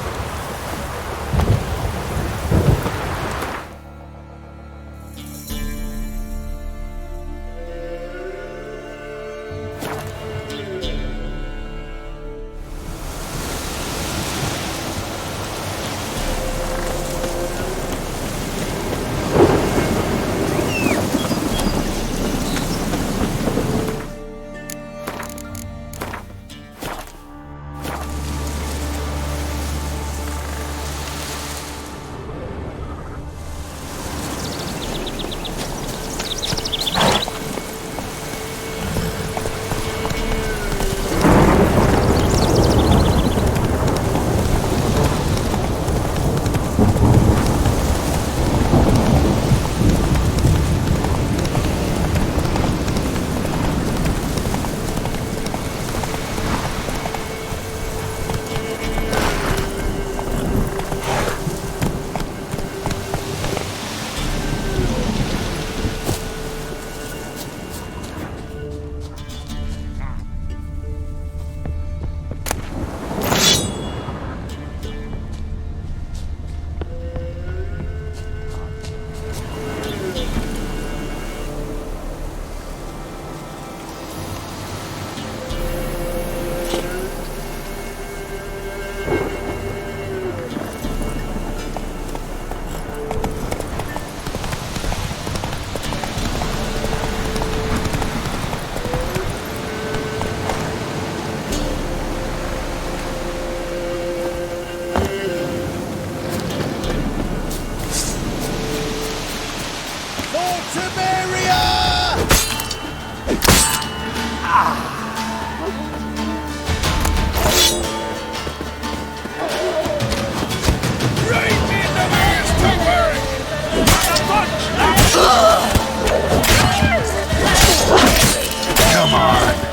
Come on.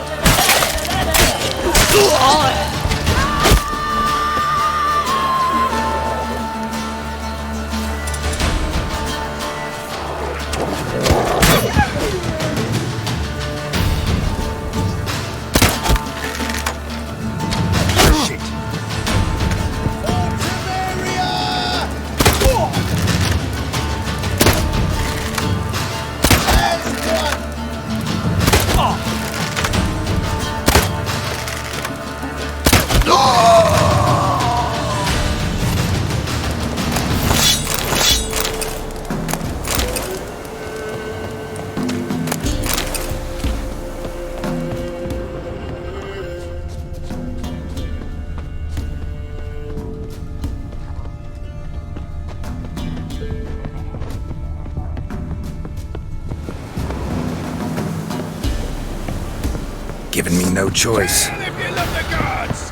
Giving me no choice. If you love the gods!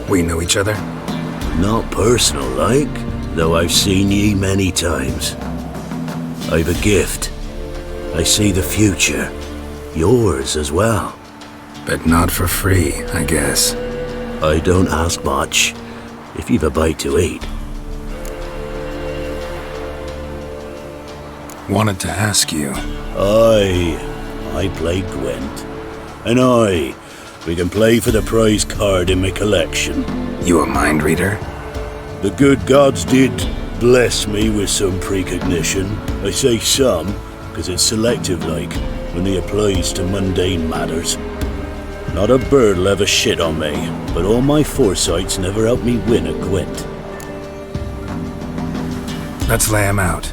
We know each other? Not personal like, though I've seen ye many times. I've a gift. I see the future. Yours as well. But not for free, I guess. I don't ask much, if you've a bite to eat. Wanted to ask you. I play Gwent. And we can play for the prize card in my collection. You a mind reader? The good gods did bless me with some precognition. I say some, because it's selective like, when they applies to mundane matters. Not a bird'll ever shit on me, but all my foresights never helped me win a Gwent. Let's lay him out.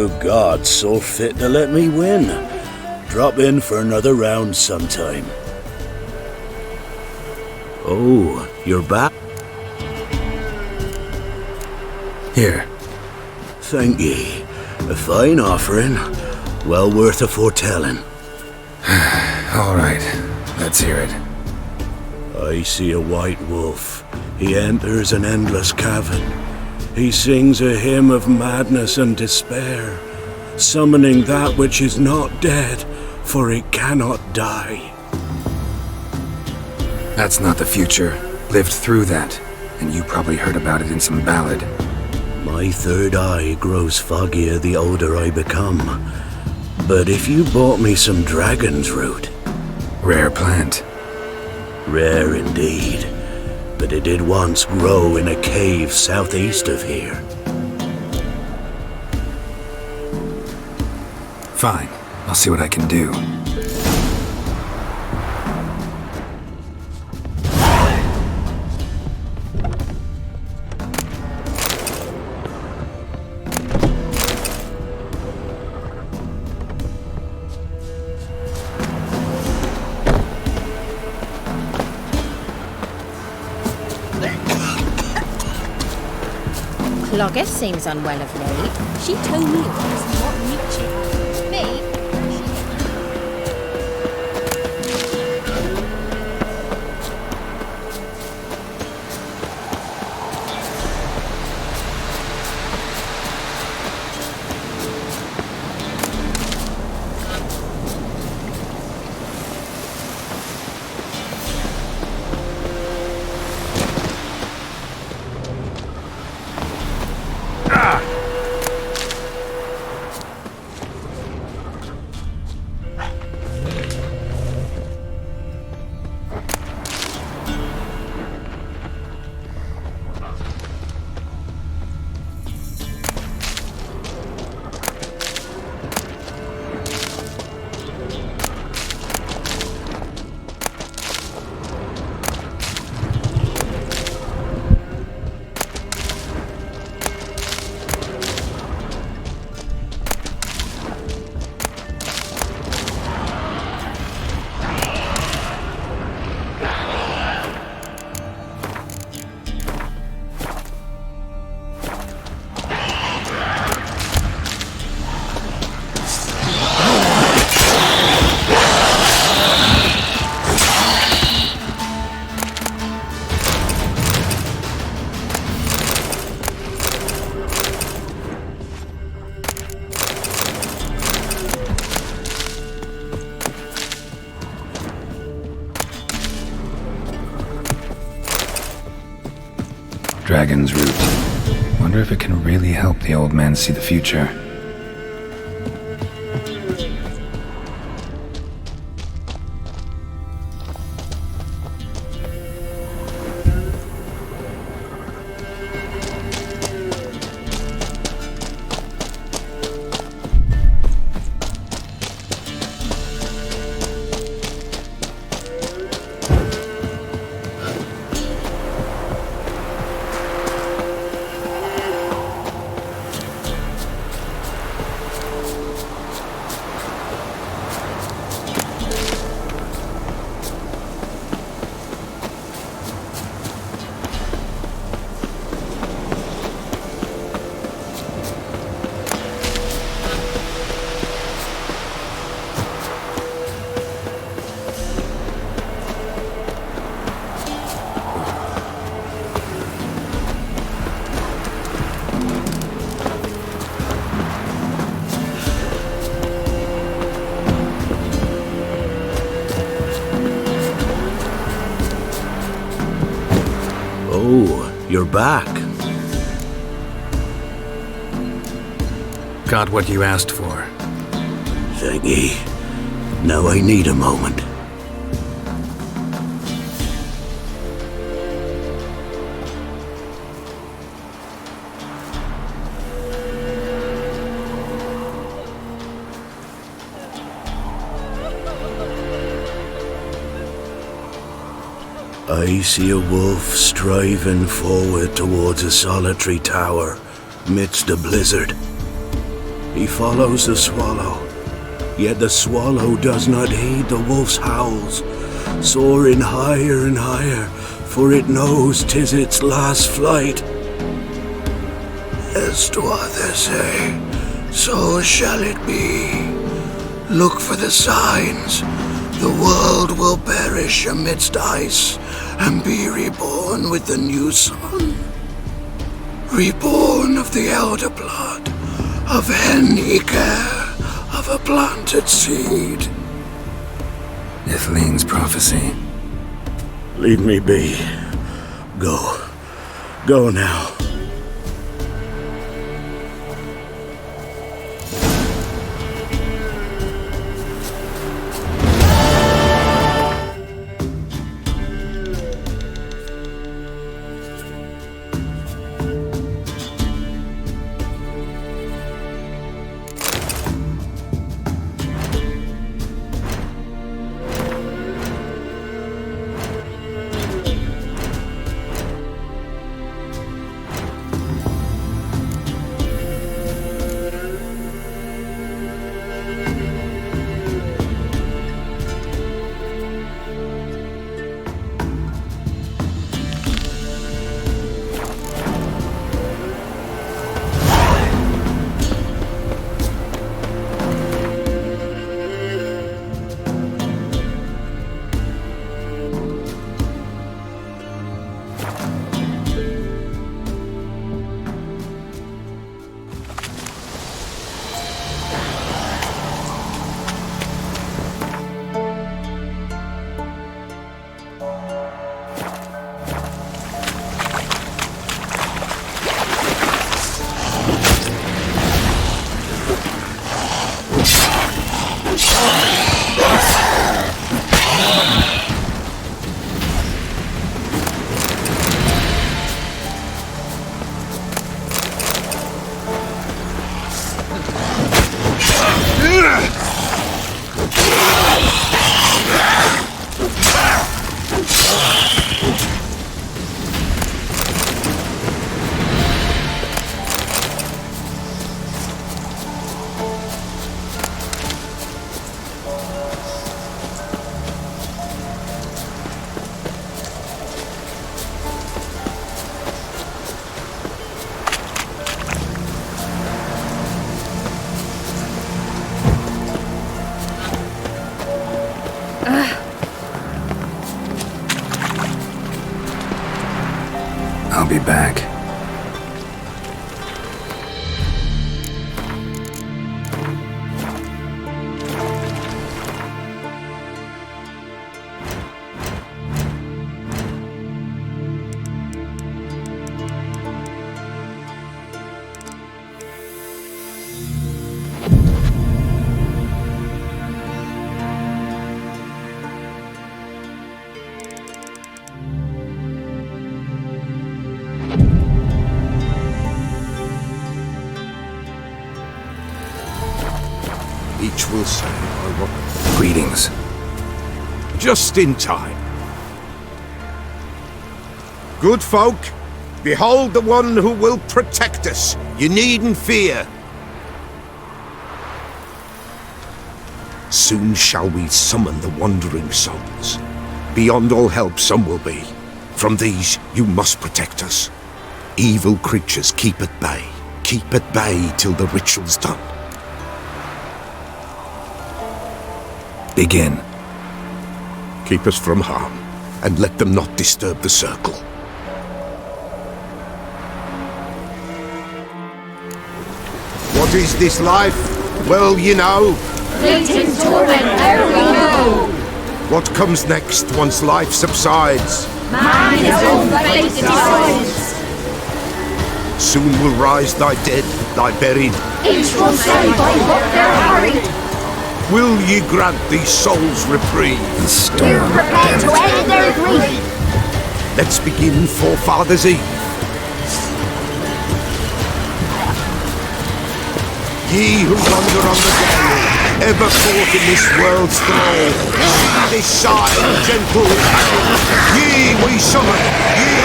You gods so fit to let me win. Drop in for another round sometime. Oh, you're back? Here. Thank ye. A fine offering. Well worth a foretelling. All right, let's hear it. I see a white wolf. He enters an endless cavern. He sings a hymn of madness and despair, summoning that which is not dead, for it cannot die. That's not the future. Lived through that, and you probably heard about it in some ballad. My third eye grows foggier the older I become. But if you bought me some dragon's root... Rare plant. Rare indeed. But it did once grow in a cave southeast of here. Fine. I'll see what I can do. Clogger seems unwell of late. She told me it was not reaching. Me? Dragon's root. Wonder if it can really help the old man see the future. Oh, you're back. Got what you asked for. Thank ye. Now I need a moment. I see a wolf striving forward towards a solitary tower, midst a blizzard. He follows the swallow, yet the swallow does not heed the wolf's howls, soaring higher and higher, for it knows 'tis its last flight. As to others say, so shall it be. Look for the signs. The world will perish amidst ice and be reborn with the new sun. Reborn of the elder blood, of Henniker, of a planted seed. Ithleen's prophecy. Leave me be. Go. Go now. I'll be back. Each will say, I want... Greetings. Just in time. Good folk, behold the one who will protect us. You needn't fear. Soon shall we summon the wandering souls. Beyond all help some will be. From these you must protect us. Evil creatures keep at bay. Keep at bay till the ritual's done. Begin. Keep us from harm, and let them not disturb the circle. What is this life? Well, you know. Fleeting torment, there we know. What comes next once life subsides? Man his own fate decides. Soon will rise thy dead, thy buried. Each will say by what they're hurried. Will ye grant these souls reprieve? We're prepared to end their grief. Let's begin Forefathers' Eve. Ye who wander on the gale, ever caught in this world's thrall, see this sign, gentle pain. Ye we summon, ye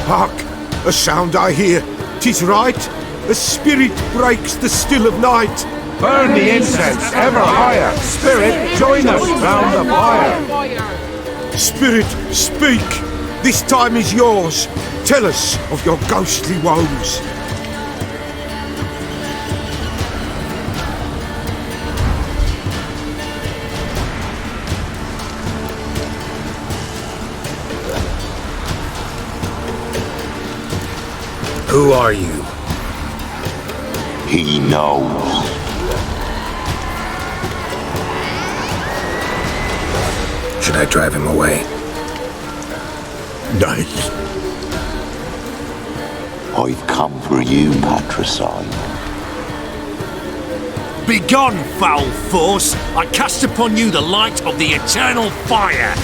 Hark! A sound I hear. 'Tis right. A spirit breaks the still of night. Burn the incense ever higher. Spirit, join us round the fire. Spirit, speak. This time is yours. Tell us of your ghostly woes. Who are you? He knows. Should I drive him away? Nay. I've come for you, patricide. Begone, foul force! I cast upon you the light of the eternal fire!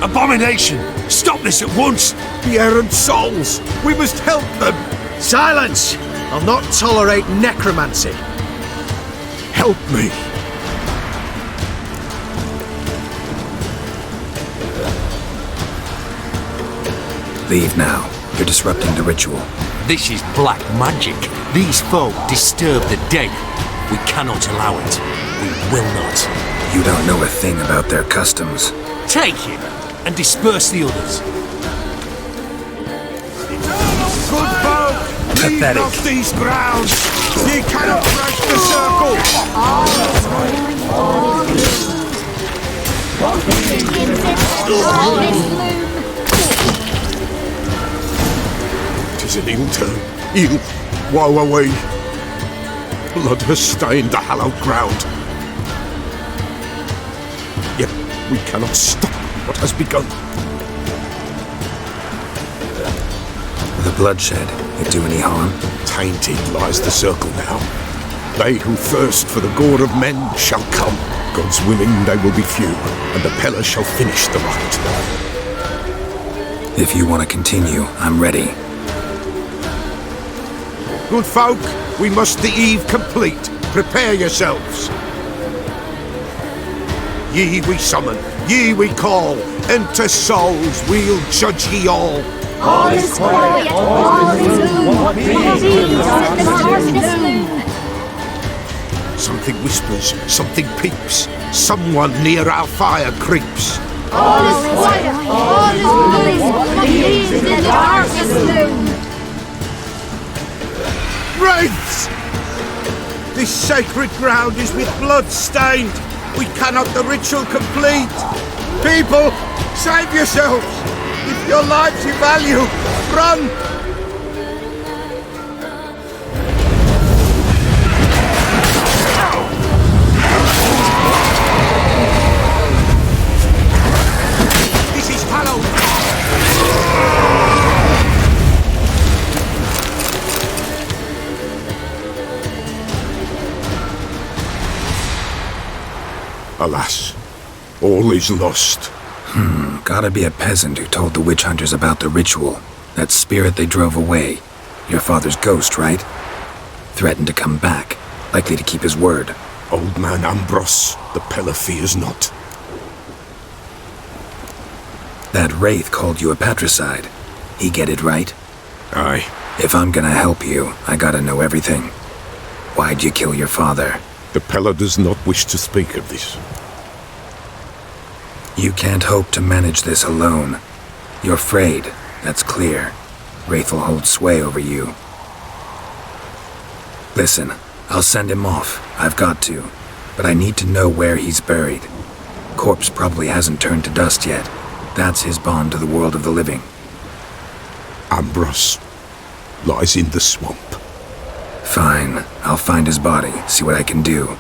Abomination! Stop this at once! The errant souls! We must help them! Silence! I'll not tolerate necromancy. Help me! Leave now. You're disrupting the ritual. This is black magic. These folk disturb the dead. We cannot allow it. We will not. You don't know a thing about their customs. Take him and disperse the others. Good folk! Leave Pathetic. not these grounds! Ye cannot break the circle! Tis an ill turn. Ill. Woe away. Blood has stained the hallowed ground. Yet we cannot stop what has begun. The bloodshed, it do any harm? Tainted lies the circle now. They who thirst for the gore of men shall come. God's willing they will be few, and the Peller shall finish the rite. If you want to continue, I'm ready. Good folk, we must the eve complete. Prepare yourselves. Ye we summon, ye we call. Enter souls, we'll judge ye all. All is quiet, all is gloom. Something whispers, something peeps. Someone near our fire creeps. All is quiet, all is gloom. In the darkest gloom. Wraiths! This sacred ground is with blood stained. We cannot the ritual complete. People, save yourselves! If your lives you value, run! This is hallowed! Alas, all is lost. Gotta be a peasant who told the witch hunters about the ritual. That spirit they drove away. Your father's ghost, right? Threatened to come back. Likely to keep his word. Old man Ambros, the Peller fears not. That wraith called you a patricide. He get it right? Aye. If I'm gonna help you, I gotta know everything. Why'd you kill your father? The Peller does not wish to speak of this. You can't hope to manage this alone. You're afraid, that's clear. Wraith will hold sway over you. Listen, I'll send him off. I've got to. But I need to know where he's buried. Corpse probably hasn't turned to dust yet. That's his bond to the world of the living. Ambros lies in the swamp. Fine. I'll find his body, see what I can do.